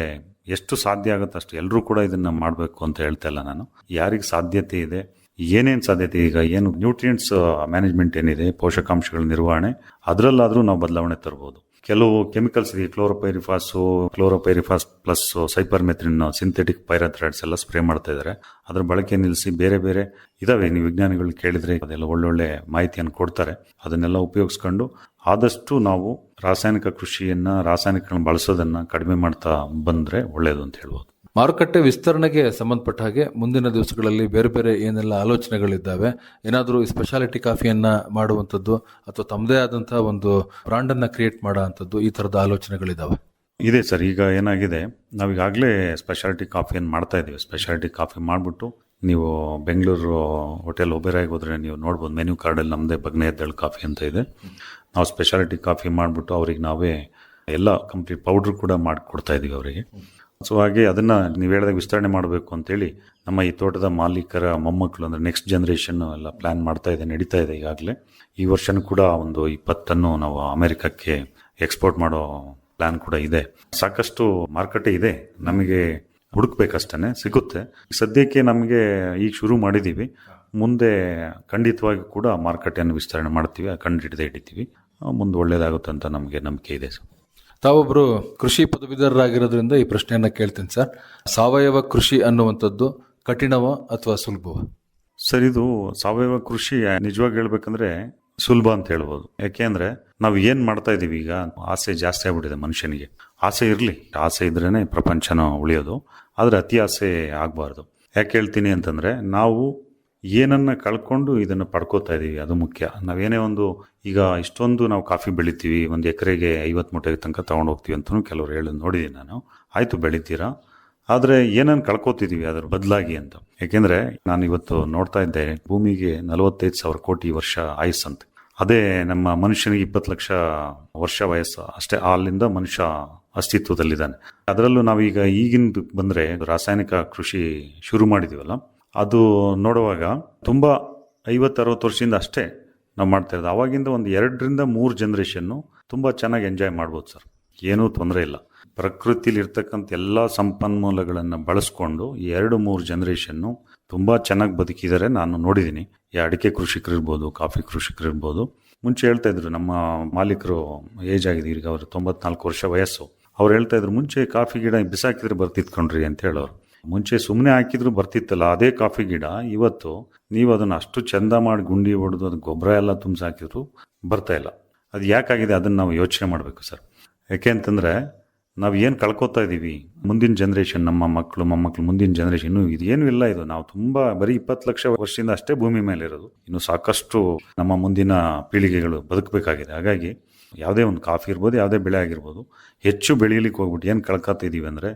ಎಷ್ಟು ಸಾಧ್ಯ ಆಗುತ್ತೆ ಅಷ್ಟು ಎಲ್ಲರೂ ಕೂಡ ಇದನ್ನು ಮಾಡಬೇಕು ಅಂತ ಹೇಳ್ತಾ ಇಲ್ಲ ನಾನು. ಯಾರಿಗೆ ಸಾಧ್ಯತೆ ಇದೆ, ಏನೇನು ಸಾಧ್ಯತೆ, ಈಗ ಏನು ನ್ಯೂಟ್ರಿಯೆಂಟ್ಸ್ ಮ್ಯಾನೇಜ್ಮೆಂಟ್ ಏನಿದೆ, ಪೋಷಕಾಂಶಗಳ ನಿರ್ವಹಣೆ, ಅದರಲ್ಲಾದರೂ ನಾವು ಬದಲಾವಣೆ ತರ್ಬೋದು. ಕೆಲವು ಕೆಮಿಕಲ್ಸ್ ಇದೆ, ಕ್ಲೋರೋಪೈರಿಫಾಸ್ ಪ್ಲಸ್ ಸೈಪರ್ಮೆಥ್ರಿನ್, ಸಿಂಥೆಟಿಕ್ ಪೈರಾಥ್ರೈಡ್ಸ್ ಎಲ್ಲ ಸ್ಪ್ರೇ ಮಾಡ್ತಾ ಇದ್ದಾರೆ. ಅದರ ಬಳಕೆ ನಿಲ್ಲಿಸಿ ಬೇರೆ ಬೇರೆ ಇದಾವೆ. ನೀವು ವಿಜ್ಞಾನಿಗಳು ಕೇಳಿದ್ರೆ ಅದೆಲ್ಲ ಒಳ್ಳೊಳ್ಳೆ ಮಾಹಿತಿಯನ್ನು ಕೊಡ್ತಾರೆ. ಅದನ್ನೆಲ್ಲ ಉಪಯೋಗಿಸ್ಕೊಂಡು ಆದಷ್ಟು ನಾವು ರಾಸಾಯನಿಕ ಕೃಷಿಯನ್ನ, ರಾಸಾಯನಿಕಗಳನ್ನ ಬಳಸೋದನ್ನ ಕಡಿಮೆ ಮಾಡ್ತಾ ಬಂದ್ರೆ ಒಳ್ಳೇದು ಅಂತ ಹೇಳ್ಬೋದು. ಮಾರುಕಟ್ಟೆ ವಿಸ್ತರಣೆಗೆ ಸಂಬಂಧಪಟ್ಟ ಹಾಗೆ ಮುಂದಿನ ದಿವಸಗಳಲ್ಲಿ ಬೇರೆ ಬೇರೆ ಏನೆಲ್ಲ ಆಲೋಚನೆಗಳಿದ್ದಾವೆ? ಏನಾದರೂ ಸ್ಪೆಷಾಲಿಟಿ ಕಾಫಿಯನ್ನ ಮಾಡುವಂಥದ್ದು ಅಥವಾ ತಮ್ಮದೇ ಆದಂತಹ ಒಂದು ಬ್ರಾಂಡ್ ಅನ್ನ ಕ್ರಿಯೇಟ್ ಮಾಡುವಂಥದ್ದು, ಈ ತರದ ಆಲೋಚನೆಗಳಿದ್ದಾವೆ? ಇದೆ ಸರ್. ಈಗ ಏನಾಗಿದೆ, ನಾವೀಗಾಗಲೇ ಸ್ಪೆಷಾಲಿಟಿ ಕಾಫಿಯನ್ನು ಮಾಡ್ತಾ ಇದ್ದೀವಿ. ಸ್ಪೆಷಾಲಿಟಿ ಕಾಫಿ ಮಾಡಿಬಿಟ್ಟು ನೀವು ಬೆಂಗಳೂರು ಹೋಟೆಲ್ ಒಬೆರಾಯ್ಗೆ ಹೋದ್ರೆ ನೀವು ನೋಡ್ಬೋದು, ಮೆನ್ಯೂ ಕಾರ್ಡಲ್ಲಿ ನಮ್ಮದೇ ಬಗ್ನೆ ಎದ್ದೇಳು ಕಾಫಿ ಅಂತ ಇದೆ. ನಾವು ಸ್ಪೆಷಾಲಿಟಿ ಕಾಫಿ ಮಾಡಿಬಿಟ್ಟು ಅವ್ರಿಗೆ ನಾವೇ ಎಲ್ಲ ಕಂಪ್ಲೀಟ್ ಪೌಡ್ರ್ ಕೂಡ ಮಾಡಿಕೊಡ್ತಾ ಇದ್ದೀವಿ ಅವರಿಗೆ. ಸೊ ಹಾಗೆ ಅದನ್ನು ನೀವು ಹೇಳಿದಾಗ ವಿಸ್ತರಣೆ ಮಾಡಬೇಕು ಅಂತೇಳಿ ನಮ್ಮ ಈ ತೋಟದ ಮಾಲೀಕರ ಮೊಮ್ಮಕ್ಕಳು, ಅಂದರೆ ನೆಕ್ಸ್ಟ್ ಜನ್ರೇಷನ್ ಎಲ್ಲ ಪ್ಲ್ಯಾನ್ ಮಾಡ್ತಾ ಇದೆ, ನಡೀತಾ ಇದೆ ಈಗಾಗಲೇ. ಈ ವರ್ಷನೂ ಕೂಡ ಒಂದು 20 ಟನ್ನು ನಾವು ಅಮೆರಿಕಕ್ಕೆ ಎಕ್ಸ್ಪೋರ್ಟ್ ಮಾಡೋ ಪ್ಲ್ಯಾನ್ ಕೂಡ ಇದೆ. ಸಾಕಷ್ಟು ಮಾರುಕಟ್ಟೆ ಇದೆ, ನಮಗೆ ಹುಡುಕ್ಬೇಕಷ್ಟೇ, ಸಿಗುತ್ತೆ. ಸದ್ಯಕ್ಕೆ ನಮಗೆ ಈಗ ಶುರು ಮಾಡಿದ್ದೀವಿ. ಮುಂದೆ ಖಂಡಿತವಾಗಿ ಕೂಡ ಮಾರುಕಟ್ಟೆಯನ್ನು ವಿಸ್ತರಣೆ ಮಾಡ್ತೀವಿ, ಕಂಡು ಹಿಡಿದೇ ಇಟ್ಟಿದ್ದೀವಿ. ಮುಂದೆ ಒಳ್ಳೇದಾಗುತ್ತೆ ಅಂತ ನಮಗೆ ನಂಬಿಕೆ ಇದೆ ಸರ್. ತಾವೊಬ್ಬರು ಕೃಷಿ ಪದವೀಧರರಾಗಿರೋದ್ರಿಂದ ಈ ಪ್ರಶ್ನೆಯನ್ನ ಕೇಳ್ತೀನಿ ಸರ್. ಸಾವಯವ ಕೃಷಿ ಅನ್ನುವಂಥದ್ದು ಕಠಿಣವೋ ಅಥವಾ ಸುಲಭವೋ? ಸರ್, ಇದು ಸಾವಯವ ಕೃಷಿ ನಿಜವಾಗಿ ಹೇಳ್ಬೇಕಂದ್ರೆ ಸುಲಭ ಅಂತ ಹೇಳ್ಬೋದು. ಯಾಕೆಂದ್ರೆ ನಾವು ಏನ್ ಮಾಡ್ತಾ ಇದೀವಿ ಈಗ, ಆಸೆ ಜಾಸ್ತಿ ಆಗ್ಬಿಟ್ಟಿದೆ ಮನುಷ್ಯನಿಗೆ. ಆಸೆ ಇರಲಿ, ಆಸೆ ಇದ್ರೇನೆ ಪ್ರಪಂಚನ ಉಳಿಯೋದು, ಆದ್ರೆ ಅತಿ ಆಸೆ ಆಗಬಾರ್ದು. ಯಾಕೆ ಹೇಳ್ತೀನಿ ಅಂತಂದ್ರೆ, ನಾವು ಏನನ್ನ ಕಳ್ಕೊಂಡು ಇದನ್ನು ಪಡ್ಕೋತಾ ಇದೀವಿ, ಅದು ಮುಖ್ಯ. ನಾವೇನೇ ಒಂದು ಈಗ ಇಷ್ಟೊಂದು ನಾವು ಕಾಫಿ ಬೆಳಿತೀವಿ, ಒಂದು ಎಕರೆಗೆ 50 ಮೂಟೆ ತನಕ ತಗೊಂಡು ಹೋಗ್ತೀವಿ ಅಂತಲೂ ಕೆಲವರು ಹೇಳೋದು ನೋಡಿದ್ದೀನಿ ನಾನು. ಆಯ್ತು, ಬೆಳಿತೀರಾ, ಆದರೆ ಏನನ್ನು ಕಳ್ಕೊತಿದೀವಿ ಅದ್ರ ಬದಲಾಗಿ ಅಂತ. ಯಾಕೆಂದ್ರೆ ನಾನು ಇವತ್ತು ನೋಡ್ತಾ ಇದ್ದೆ, ಭೂಮಿಗೆ 45,000 ಕೋಟಿ ವರ್ಷ ಆಯುಸ್ಸಂತೆ. ಅದೇ ನಮ್ಮ ಮನುಷ್ಯನಿಗೆ 20 ಲಕ್ಷ ವರ್ಷ ವಯಸ್ಸು ಅಷ್ಟೇ. ಅಲ್ಲಿಂದ ಮನುಷ್ಯ ಅಸ್ತಿತ್ವದಲ್ಲಿದ್ದಾನೆ. ಅದರಲ್ಲೂ ನಾವೀಗ ಈಗಿನ ಬಂದ್ರೆ ರಾಸಾಯನಿಕ ಕೃಷಿ ಶುರು ಮಾಡಿದೀವಲ್ಲ, ಅದು ನೋಡುವಾಗ ತುಂಬಾ 50-60 ವರ್ಷದಿಂದ ಅಷ್ಟೇ ನಾವು ಮಾಡ್ತಾ ಇರೋದು. ಅವಾಗಿಂದ ಒಂದು 2-3 ಜನರೇಷನ್ನು ತುಂಬಾ ಚೆನ್ನಾಗಿ ಎಂಜಾಯ್ ಮಾಡ್ಬೋದು ಸರ್, ಏನೂ ತೊಂದರೆ ಇಲ್ಲ. ಪ್ರಕೃತಿಲಿ ಇರ್ತಕ್ಕಂಥ ಎಲ್ಲ ಸಂಪನ್ಮೂಲಗಳನ್ನು ಬಳಸ್ಕೊಂಡು 2-3 ಜನರೇಷನ್ನು ತುಂಬಾ ಚೆನ್ನಾಗಿ ಬದುಕಿದ್ದಾರೆ. ನಾನು ನೋಡಿದ್ದೀನಿ. ಈ ಅಡಿಕೆ ಕೃಷಿಕರು ಇರ್ಬೋದು, ಕಾಫಿ ಕೃಷಿಕರು ಇರ್ಬೋದು. ಮುಂಚೆ ಹೇಳ್ತಾ ಇದ್ರು, ನಮ್ಮ ಮಾಲೀಕರು ಏಜ್ ಆಗಿದೆ, ಈಗ ಅವರು 94 ವರ್ಷ ವಯಸ್ಸು. ಅವ್ರು ಹೇಳ್ತಾ ಇದ್ರು, ಮುಂಚೆ ಕಾಫಿ ಗಿಡ ಬಿಸಾಕಿದ್ರೆ ಬರ್ತಿತ್ಕೊಂಡ್ರಿ ಅಂತ ಹೇಳೋರು. ಮುಂಚೆ ಸುಮ್ಮನೆ ಹಾಕಿದ್ರು ಬರ್ತಿತ್ತಲ್ಲ ಅದೇ ಕಾಫಿ ಗಿಡ, ಇವತ್ತು ನೀವು ಅದನ್ನು ಅಷ್ಟು ಚಂದ ಮಾಡಿ ಗುಂಡಿ ಹೊಡೆದು ಅದು ಗೊಬ್ಬರ ಎಲ್ಲ ತುಂಬಿಸಾಕಿದ್ರು ಬರ್ತಾ ಇಲ್ಲ. ಅದು ಯಾಕಾಗಿದೆ ಅದನ್ನು ನಾವು ಯೋಚನೆ ಮಾಡಬೇಕು ಸರ್. ಯಾಕೆ ಅಂತಂದ್ರೆ, ನಾವು ಏನು ಕಳ್ಕೊತಾ ಇದ್ದೀವಿ, ಮುಂದಿನ ಜನ್ರೇಷನ್, ನಮ್ಮ ಮಕ್ಕಳು ಮೊಮ್ಮಕ್ಕಳು, ಮುಂದಿನ ಜನ್ರೇಷನ್ ಇನ್ನೂ ಇದೇನು ಇಲ್ಲ. ಇದು ನಾವು ತುಂಬಾ ಬರೀ 20 ಲಕ್ಷ ವರ್ಷದಿಂದ ಅಷ್ಟೇ ಭೂಮಿ ಮೇಲೆ ಇರೋದು. ಇನ್ನು ಸಾಕಷ್ಟು ನಮ್ಮ ಮುಂದಿನ ಪೀಳಿಗೆಗಳು ಬದುಕಬೇಕಾಗಿದೆ. ಹಾಗಾಗಿ ಯಾವುದೇ ಒಂದು ಕಾಫಿ ಇರ್ಬೋದು, ಯಾವುದೇ ಬೆಳೆ ಆಗಿರ್ಬೋದು, ಹೆಚ್ಚು ಬೆಳೀಲಿಕ್ಕೆ ಹೋಗ್ಬಿಟ್ಟು ಏನು ಕಳ್ಕೊತಾ ಇದ್ದೀವಿ ಅಂದರೆ,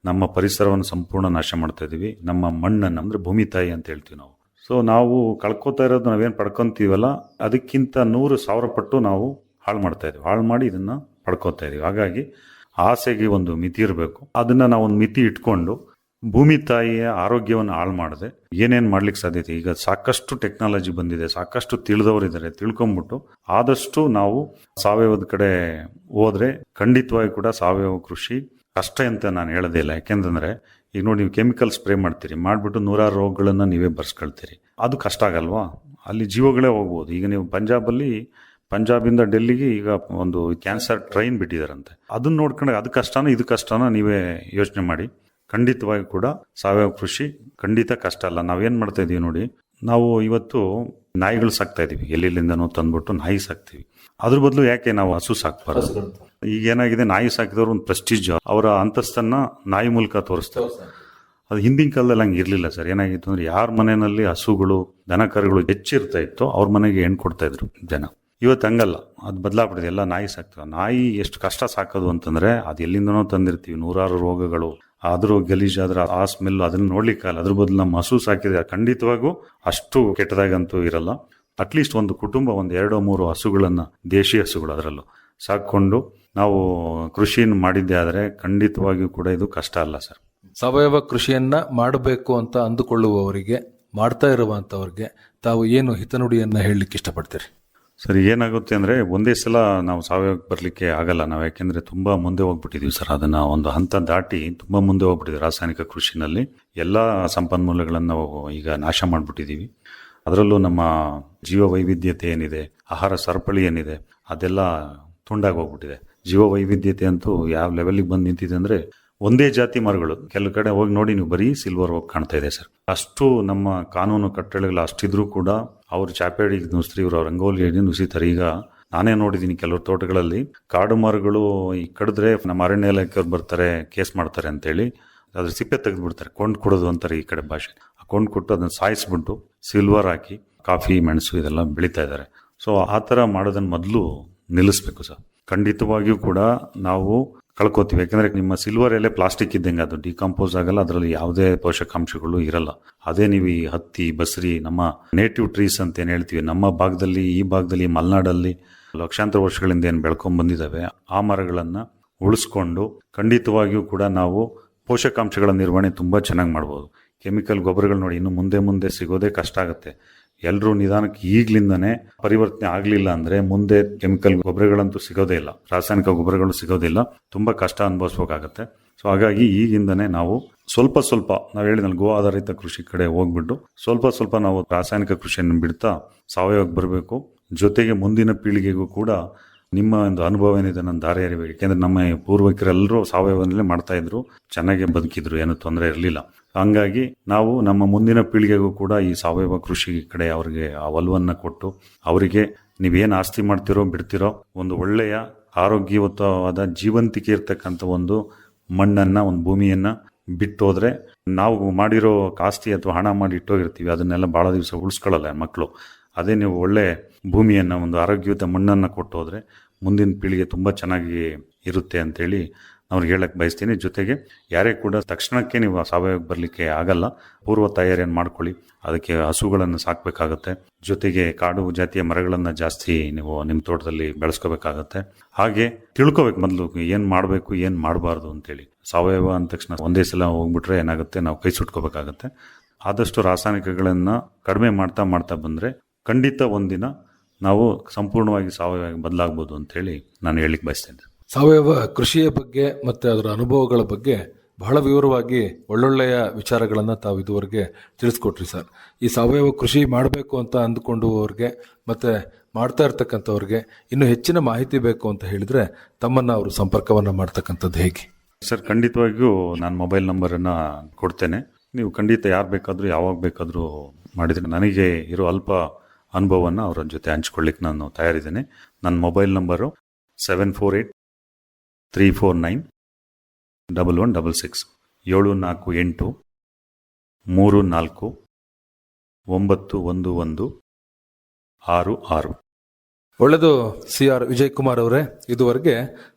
ನಮ್ಮ ಪರಿಸರವನ್ನು ಸಂಪೂರ್ಣ ನಾಶ ಮಾಡ್ತಾ ಇದ್ದೀವಿ. ನಮ್ಮ ಮಣ್ಣನ್ನು ಅಂದರೆ ಭೂಮಿ ತಾಯಿ ಅಂತ ಹೇಳ್ತೀವಿ ನಾವು. ಸೊ ನಾವು ಕಳ್ಕೊತಾ ಇರೋದು, ನಾವೇನು ಪಡ್ಕೊತೀವಲ್ಲ ಅದಕ್ಕಿಂತ 100,000 ಪಟ್ಟು ನಾವು ಹಾಳು ಮಾಡ್ತಾ ಇದ್ದೀವಿ. ಹಾಳು ಮಾಡಿ ಇದನ್ನು ಪಡ್ಕೊತಾ ಇದ್ದೀವಿ. ಹಾಗಾಗಿ ಆಸೆಗೆ ಒಂದು ಮಿತಿ ಇರಬೇಕು. ಅದನ್ನ ನಾವು ಒಂದು ಮಿತಿ ಇಟ್ಕೊಂಡು ಭೂಮಿ ತಾಯಿಯ ಆರೋಗ್ಯವನ್ನು ಹಾಳು ಮಾಡದೆ ಏನೇನು ಮಾಡ್ಲಿಕ್ಕೆ ಸಾಧ್ಯತೆ. ಈಗ ಸಾಕಷ್ಟು ಟೆಕ್ನಾಲಜಿ ಬಂದಿದೆ, ಸಾಕಷ್ಟು ತಿಳಿದವರಿದ್ದಾರೆ. ತಿಳ್ಕೊಂಬಿಟ್ಟು ಆದಷ್ಟು ನಾವು ಸಾವಯವದ ಕಡೆ ಹೋದ್ರೆ ಖಂಡಿತವಾಗಿ ಕೂಡ ಸಾವಯವ ಕೃಷಿ ಕಷ್ಟ ಅಂತ ನಾನು ಹೇಳೋದೇ ಇಲ್ಲ. ಯಾಕೆಂತಂದ್ರೆ, ಈಗ ನೋಡಿ, ನೀವು ಕೆಮಿಕಲ್ ಸ್ಪ್ರೇ ಮಾಡ್ತೀರಿ, ಮಾಡಿಬಿಟ್ಟು 100 ರೋಗಗಳನ್ನು ನೀವೇ ಬರ್ಸ್ಕೊಳ್ತೀರಿ. ಅದು ಕಷ್ಟ ಆಗಲ್ವಾ? ಅಲ್ಲಿ ಜೀವಗಳೇ ಹೋಗ್ಬೋದು. ಈಗ ನೀವು ಪಂಜಾಬಿಂದ ಡೆಲ್ಲಿಗೆ ಈಗ ಒಂದು ಕ್ಯಾನ್ಸರ್ ಟ್ರೈನ್ ಬಿಟ್ಟಿದಾರಂತೆ. ಅದನ್ನ ನೋಡ್ಕೊಂಡಾಗ ಅದು ಕಷ್ಟನೋ ಇದು ಕಷ್ಟನೋ ನೀವೇ ಯೋಚನೆ ಮಾಡಿ. ಖಂಡಿತವಾಗಿ ಕೂಡ ಸಾವಯವ ಕೃಷಿ ಖಂಡಿತ ಕಷ್ಟ ಅಲ್ಲ. ನಾವೇನ್ ಮಾಡ್ತಾ ಇದೀವಿ ನೋಡಿ, ನಾವು ಇವತ್ತು ನಾಯಿಗಳು ಸಾಕ್ತಾ ಇದೀವಿ, ಎಲ್ಲಿಂದನೋ ತಂದ್ಬಿಟ್ಟು ನಾಯಿ ಸಾಕ್ತಿವಿ. ಅದ್ರ ಬದಲು ಯಾಕೆ ನಾವು ಹಸು ಸಾಕ್ಬಾರ್ದು? ಈಗ ಏನಾಗಿದೆ, ನಾಯಿ ಸಾಕಿದವರು ಒಂದು ಪ್ರೆಸ್ಟೀಜ್, ಅವರ ಅಂತಸ್ತನ್ನ ನಾಯಿ ಮೂಲಕ ತೋರಿಸ್ತಾರೆ. ಅದು ಹಿಂದಿನ ಕಾಲದಲ್ಲಿ ಹಂಗೆ ಇರಲಿಲ್ಲ ಸರ್. ಏನಾಗಿತ್ತು ಅಂದ್ರೆ, ಯಾರ ಮನೆಯಲ್ಲಿ ಹಸುಗಳು ದನ ಕರುಗಳು ಹೆಚ್ಚಿರ್ತಾ ಇತ್ತು ಅವ್ರ ಮನೆಗೆ ಹೆಣ್ಣು ಕೊಡ್ತಾ ಇದ್ರು ಜನ. ಇವತ್ತು ಹಂಗಲ್ಲ, ಅದು ಬದಲಾಗ್ಬಿಟ್ಟಿದೆ. ಎಲ್ಲ ನಾಯಿ ಸಾಕ್ತವೆ. ನಾಯಿ ಎಷ್ಟು ಕಷ್ಟ ಸಾಕೋದು ಅಂತಂದ್ರೆ, ಅದು ಎಲ್ಲಿಂದನೋ ತಂದಿರ್ತೀವಿ, 100 ರೋಗಗಳು, ಆದ್ರೂ ಗಲೀಜಾದ್ರೆ ಆ ಸ್ಮೆಲ್, ಅದನ್ನ ನೋಡ್ಲಿಕ್ಕಲ್ಲ. ಅದ್ರ ಬದಲು ನಮ್ಮ ಹಸು ಸಾಕಿದ್ರೆ ಖಂಡಿತವಾಗೂ ಅಷ್ಟು ಕೆಟ್ಟದಾಗಂತೂ ಇರಲ್ಲ. ಅಟ್ಲೀಸ್ಟ್ ಒಂದು ಕುಟುಂಬ 1-2-3 ಹಸುಗಳನ್ನ, ದೇಶಿ ಹಸುಗಳು ಅದರಲ್ಲೂ ಸಾಕೊಂಡು ನಾವು ಕೃಷಿಯನ್ನು ಮಾಡಿದ್ದೆ ಆದರೆ ಖಂಡಿತವಾಗಿಯೂ ಕೂಡ ಇದು ಕಷ್ಟ ಅಲ್ಲ ಸರ್. ಸಾವಯವ ಕೃಷಿಯನ್ನ ಮಾಡಬೇಕು ಅಂತ ಅಂದುಕೊಳ್ಳುವವರಿಗೆ, ಮಾಡ್ತಾ ಇರುವಂತವ್ರಿಗೆ ತಾವು ಏನು ಹಿತನುಡಿಯನ್ನ ಹೇಳಲಿಕ್ಕೆ ಇಷ್ಟಪಡ್ತೀರಿ? ಸರಿ, ಏನಾಗುತ್ತೆ ಅಂದರೆ, ಒಂದೇ ಸಲ ನಾವು ಸಾವಯವಕ್ಕೆ ಬರಲಿಕ್ಕೆ ಆಗಲ್ಲ ನಾವು. ಯಾಕೆಂದರೆ ತುಂಬ ಮುಂದೆ ಹೋಗ್ಬಿಟ್ಟಿದ್ದೀವಿ ಸರ್. ಅದನ್ನು ಒಂದು ಹಂತ ದಾಟಿ ತುಂಬ ಮುಂದೆ ಹೋಗ್ಬಿಟ್ಟಿದ್ದೀವಿ. ರಾಸಾಯನಿಕ ಕೃಷಿನಲ್ಲಿ ಎಲ್ಲ ಸಂಪನ್ಮೂಲಗಳನ್ನು ನಾವು ಈಗ ನಾಶ ಮಾಡಿಬಿಟ್ಟಿದ್ದೀವಿ. ಅದರಲ್ಲೂ ನಮ್ಮ ಜೀವ ವೈವಿಧ್ಯತೆ ಏನಿದೆ, ಆಹಾರ ಸರಪಳಿ ಏನಿದೆ, ಅದೆಲ್ಲ ತುಂಡಾಗಿ ಹೋಗ್ಬಿಟ್ಟಿದೆ. ಜೀವ ವೈವಿಧ್ಯತೆ ಅಂತೂ ಯಾವ ಲೆವೆಲ್ಗೆ ಬಂದು ನಿಂತಿದೆ ಅಂದರೆ, ಒಂದೇ ಜಾತಿ ಮರಗಳು ಕೆಲವು ಕಡೆ ಹೋಗಿ ನೋಡಿ ನೀವು, ಬರೀ ಸಿಲ್ವರ್ ಹೋಗಿ ಕಾಣ್ತಾ ಇದೆ ಸರ್. ಅಷ್ಟು ನಮ್ಮ ಕಾನೂನು ಕಟ್ಟಳೆಗಳು ಅಷ್ಟಿದ್ರೂ ಕೂಡ ಅವ್ರು ಚಾಪೇಡಿಗೆ ನುಸ್ತ್ರಿ, ಇವರು ರಂಗೋಲಿ ನುಸಿತಾರೆ. ಈಗ ನಾನೇ ನೋಡಿದ್ದೀನಿ ಕೆಲವ್ರ ತೋಟಗಳಲ್ಲಿ ಕಾಡು ಮರಗಳು ಈ ಕಡಿದ್ರೆ ನಮ್ಮ ಅರಣ್ಯ ಇಲಾಖೆಯವ್ರು ಬರ್ತಾರೆ, ಕೇಸ್ ಮಾಡ್ತಾರೆ ಅಂತೇಳಿ ಅದ್ರ ಸಿಪ್ಪೆ ತೆಗೆದ್ಬಿಡ್ತಾರೆ. ಕೊಂಡು ಕೊಡೋದು ಅಂತಾರೆ ಈ ಕಡೆ ಭಾಷೆ. ಕೊಂಡು ಕೊಟ್ಟು ಅದನ್ನ ಸಾಯಿಸ್ಬಿಟ್ಟು ಸಿಲ್ವರ್ ಹಾಕಿ ಕಾಫಿ, ಮೆಣಸು ಇದೆಲ್ಲ ಬೆಳೀತಾ ಇದ್ದಾರೆ. ಸೊ ಆ ಥರ ಮಾಡೋದನ್ನ ಮೊದಲು ನಿಲ್ಲಿಸ್ಬೇಕು ಸರ್. ಖಂಡಿತವಾಗಿಯೂ ಕೂಡ ನಾವು ಕಳ್ಕೊತೀವಿ. ಯಾಕಂದ್ರೆ ನಿಮ್ಮ ಸಿಲ್ವರ್ ಎಲೆ ಪ್ಲಾಸ್ಟಿಕ್ ಇದ್ದಂಗೆ, ಅದು ಡಿಕಂಪೋಸ್ ಆಗಲ್ಲ, ಅದರಲ್ಲಿ ಯಾವುದೇ ಪೋಷಕಾಂಶಗಳು ಇರಲ್ಲ. ಅದೇ ನೀವು ಈ ಹತ್ತಿ, ಬಸರಿ, ನಮ್ಮ ನೇಟಿವ್ ಟ್ರೀಸ್ ಅಂತ ಏನು ಹೇಳ್ತೀವಿ, ನಮ್ಮ ಭಾಗದಲ್ಲಿ, ಈ ಭಾಗದಲ್ಲಿ, ಮಲೆನಾಡಲ್ಲಿ ಲಕ್ಷಾಂತರ ವರ್ಷಗಳಿಂದ ಏನು ಬೆಳ್ಕೊಂಡ್ ಬಂದಿದ್ದಾವೆ, ಆ ಮರಗಳನ್ನು ಉಳಿಸ್ಕೊಂಡು ಖಂಡಿತವಾಗಿಯೂ ಕೂಡ ನಾವು ಪೋಷಕಾಂಶಗಳ ನಿರ್ವಹಣೆ ತುಂಬಾ ಚೆನ್ನಾಗಿ ಮಾಡ್ಬೋದು. ಕೆಮಿಕಲ್ ಗೊಬ್ಬರಗಳು ನೋಡಿ, ಇನ್ನು ಮುಂದೆ ಸಿಗೋದೇ ಕಷ್ಟ ಆಗುತ್ತೆ. ಎಲ್ಲರೂ ನಿಧಾನಕ್ಕೆ ಈಗ್ಲಿಂದನೇ ಪರಿವರ್ತನೆ ಆಗಲಿಲ್ಲ ಅಂದ್ರೆ ಮುಂದೆ ಕೆಮಿಕಲ್ ಗೊಬ್ಬರಗಳಂತೂ ಸಿಗೋದೇ ಇಲ್ಲ, ರಾಸಾಯನಿಕ ಗೊಬ್ಬರಗಳು ಸಿಗೋದಿಲ್ಲ, ತುಂಬಾ ಕಷ್ಟ ಅನುಭವಿಸ್ಬೇಕಾಗತ್ತೆ. ಸೊ ಹಾಗಾಗಿ ಈಗಿಂದನೇ ನಾವು ಸ್ವಲ್ಪ ನಾವು ಹೇಳಿದ್ನಲ್ಲಿ ಗೋ ಆಧಾರಿತ ಕೃಷಿ ಕಡೆ ಹೋಗ್ಬಿಟ್ಟು ಸ್ವಲ್ಪ ನಾವು ರಾಸಾಯನಿಕ ಕೃಷಿಯನ್ನು ಬಿಡ್ತಾ ಸಾವಯವಕ್ಕೆ ಬರಬೇಕು. ಜೊತೆಗೆ ಮುಂದಿನ ಪೀಳಿಗೆಗೂ ಕೂಡ ನಿಮ್ಮ ಒಂದು ಅನುಭವ ಏನಿದೆ ನನ್ನ ದಾರಿ ಎರಿಬೇಕು. ಯಾಕೆಂದ್ರೆ ನಮ್ಮ ಪೂರ್ವಿಕರೆಲ್ಲರೂ ಸಾವಯವದಲ್ಲೇ ಮಾಡ್ತಾ ಇದ್ರು, ಚೆನ್ನಾಗಿ ಬದುಕಿದ್ರು, ಏನು ತೊಂದರೆ ಇರಲಿಲ್ಲ. ಹಂಗಾಗಿ ನಾವು ನಮ್ಮ ಮುಂದಿನ ಪೀಳಿಗೆಗೂ ಕೂಡ ಈ ಸಾವಯವ ಕೃಷಿ ಕಡೆ ಅವರಿಗೆ ಆ ಒಲವನ್ನು ಕೊಟ್ಟು, ಅವರಿಗೆ ನೀವೇನು ಆಸ್ತಿ ಮಾಡ್ತಿರೋ ಬಿಡ್ತಿರೋ ಒಂದು ಒಳ್ಳೆಯ ಆರೋಗ್ಯಯುತವಾದ ಜೀವಂತಿಕೆ ಇರ್ತಕ್ಕಂಥ ಒಂದು ಮಣ್ಣನ್ನ, ಒಂದು ಭೂಮಿಯನ್ನ ಬಿಟ್ಟೋದ್ರೆ, ನಾವು ಮಾಡಿರೋ ಆಸ್ತಿ ಅಥವಾ ಹಣ ಮಾಡಿ ಇಟ್ಟೋಗಿರ್ತೀವಿ, ಅದನ್ನೆಲ್ಲ ಬಹಳ ದಿವಸ ಉಳಿಸ್ಕೊಳ್ಳಲ್ಲ ಮಕ್ಕಳು. ಅದೇ ನೀವು ಒಳ್ಳೆ ಭೂಮಿಯನ್ನ, ಒಂದು ಆರೋಗ್ಯಯುತ ಮಣ್ಣನ್ನ ಕೊಟ್ಟೋದ್ರೆ ಮುಂದಿನ ಪೀಳಿಗೆ ತುಂಬಾ ಚೆನ್ನಾಗಿ ಇರುತ್ತೆ ಅಂತೇಳಿ ಅವ್ರಿಗೆ ಹೇಳಕ್ ಬಯಸ್ತೀನಿ. ಜೊತೆಗೆ ಯಾರೇ ಕೂಡ ತಕ್ಷಣಕ್ಕೆ ನೀವು ಸಾವಯವಕ್ಕೆ ಬರಲಿಕ್ಕೆ ಆಗಲ್ಲ, ಪೂರ್ವ ತಯಾರಿಯನ್ನು ಮಾಡ್ಕೊಳ್ಳಿ. ಅದಕ್ಕೆ ಹಸುಗಳನ್ನು ಸಾಕಬೇಕಾಗತ್ತೆ, ಜೊತೆಗೆ ಕಾಡು ಜಾತಿಯ ಮರಗಳನ್ನು ಜಾಸ್ತಿ ನೀವು ನಿಮ್ಮ ತೋಟದಲ್ಲಿ ಬೆಳೆಸ್ಕೋಬೇಕಾಗತ್ತೆ. ಹಾಗೆ ತಿಳ್ಕೊಬೇಕು ಮೊದಲು ಏನು ಮಾಡಬೇಕು, ಏನು ಮಾಡಬಾರ್ದು ಅಂತೇಳಿ. ಸಾವಯವ ಅಂದ ತಕ್ಷಣ ಒಂದೇ ಸಲ ಹೋಗ್ಬಿಟ್ರೆ ಏನಾಗುತ್ತೆ, ನಾವು ಕೈ ಸುಟ್ಕೋಬೇಕಾಗತ್ತೆ. ಆದಷ್ಟು ರಾಸಾಯನಿಕಗಳನ್ನು ಕಡಿಮೆ ಮಾಡ್ತಾ ಮಾಡ್ತಾ ಬಂದರೆ ಖಂಡಿತ ಒಂದಿನ ನಾವು ಸಂಪೂರ್ಣವಾಗಿ ಸಾವಯವ ಬದಲಾಗ್ಬೋದು ಅಂತೇಳಿ ನಾನು ಹೇಳಿಕ್ ಬಯಸ್ತೇನೆ. ಸಾವಯವ ಕೃಷಿಯ ಬಗ್ಗೆ ಮತ್ತು ಅದರ ಅನುಭವಗಳ ಬಗ್ಗೆ ಬಹಳ ವಿವರವಾಗಿ ಒಳ್ಳೊಳ್ಳೆಯ ವಿಚಾರಗಳನ್ನು ತಾವು ಇದುವರೆಗೆ ತಿಳಿಸ್ಕೊಟ್ರಿ ಸರ್. ಈ ಸಾವಯವ ಕೃಷಿ ಮಾಡಬೇಕು ಅಂತ ಅಂದುಕೊಂಡುವವ್ರಿಗೆ ಮತ್ತು ಮಾಡ್ತಾ ಇರ್ತಕ್ಕಂಥವ್ರಿಗೆ ಇನ್ನೂ ಹೆಚ್ಚಿನ ಮಾಹಿತಿ ಬೇಕು ಅಂತ ಹೇಳಿದರೆ ತಮ್ಮನ್ನು ಅವರು ಸಂಪರ್ಕವನ್ನು ಮಾಡ್ತಕ್ಕಂಥದ್ದು ಹೇಗೆ? ಸರ್, ಖಂಡಿತವಾಗಿಯೂ ನಾನು ಮೊಬೈಲ್ ನಂಬರನ್ನು ಕೊಡ್ತೇನೆ. ನೀವು ಖಂಡಿತ ಯಾರು ಬೇಕಾದರೂ ಯಾವಾಗ ಬೇಕಾದರೂ ಮಾಡಿದರೆ, ನನಗೆ ಇರೋ ಅಲ್ಪ ಅನುಭವವನ್ನು ಅವರ ಜೊತೆ ಹಂಚ್ಕೊಳ್ಳಿಕ್ಕೆ ನಾನು ತಯಾರಿದ್ದೇನೆ. ನನ್ನ ಮೊಬೈಲ್ ನಂಬರು 7483491166 74834911166. ಒಳ್ಳೆಯದು CR ವಿಜಯಕುಮಾರ್ ಅವರೇ, ಇದುವರೆಗೆ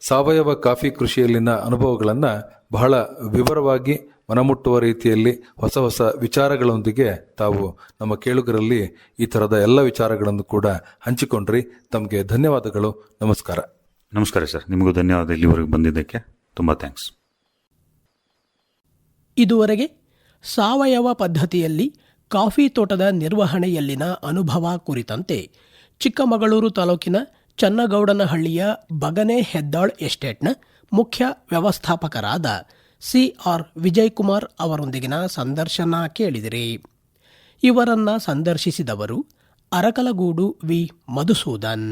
ಸಾವಯವ ಕಾಫಿ ಕೃಷಿಯಲ್ಲಿನ ಅನುಭವಗಳನ್ನು ಬಹಳ ವಿವರವಾಗಿ ಮನಮುಟ್ಟುವ ರೀತಿಯಲ್ಲಿ ಹೊಸ ಹೊಸ ವಿಚಾರಗಳೊಂದಿಗೆ ತಾವು ನಮ್ಮ ಕೇಳುಗರಲ್ಲಿ ಈ ಥರದ ಎಲ್ಲ ವಿಚಾರಗಳನ್ನು ಕೂಡ ಹಂಚಿಕೊಂಡ್ರಿ. ತಮಗೆ ಧನ್ಯವಾದಗಳು. ನಮಸ್ಕಾರ. ನಮಸ್ಕಾರ ಸರ್, ನಿಮಗೂ ಧನ್ಯವಾದ. ಇಲ್ಲಿವರೆಗೆ ಬಂದಿದ್ದಕ್ಕೆ ತುಂಬ ಥ್ಯಾಂಕ್ಸ್. ಇದುವರೆಗೆ ಸಾವಯವ ಪದ್ಧತಿಯಲ್ಲಿ ಕಾಫಿ ತೋಟದ ನಿರ್ವಹಣೆಯಲ್ಲಿನ ಅನುಭವ ಕುರಿತಂತೆ ಚಿಕ್ಕಮಗಳೂರು ತಾಲೂಕಿನ ಚನ್ನಗೌಡನಹಳ್ಳಿಯ ಬಗನೆ ಹೆದ್ದಾಳ್ ಎಸ್ಟೇಟ್ನ ಮುಖ್ಯ ವ್ಯವಸ್ಥಾಪಕರಾದ CR ವಿಜಯಕುಮಾರ್ ಅವರೊಂದಿಗಿನ ಸಂದರ್ಶನ ಕೇಳಿದಿರಿ. ಇವರನ್ನ ಸಂದರ್ಶಿಸಿದವರು ಅರಕಲಗೂಡು ವಿ ಮಧುಸೂದನ್.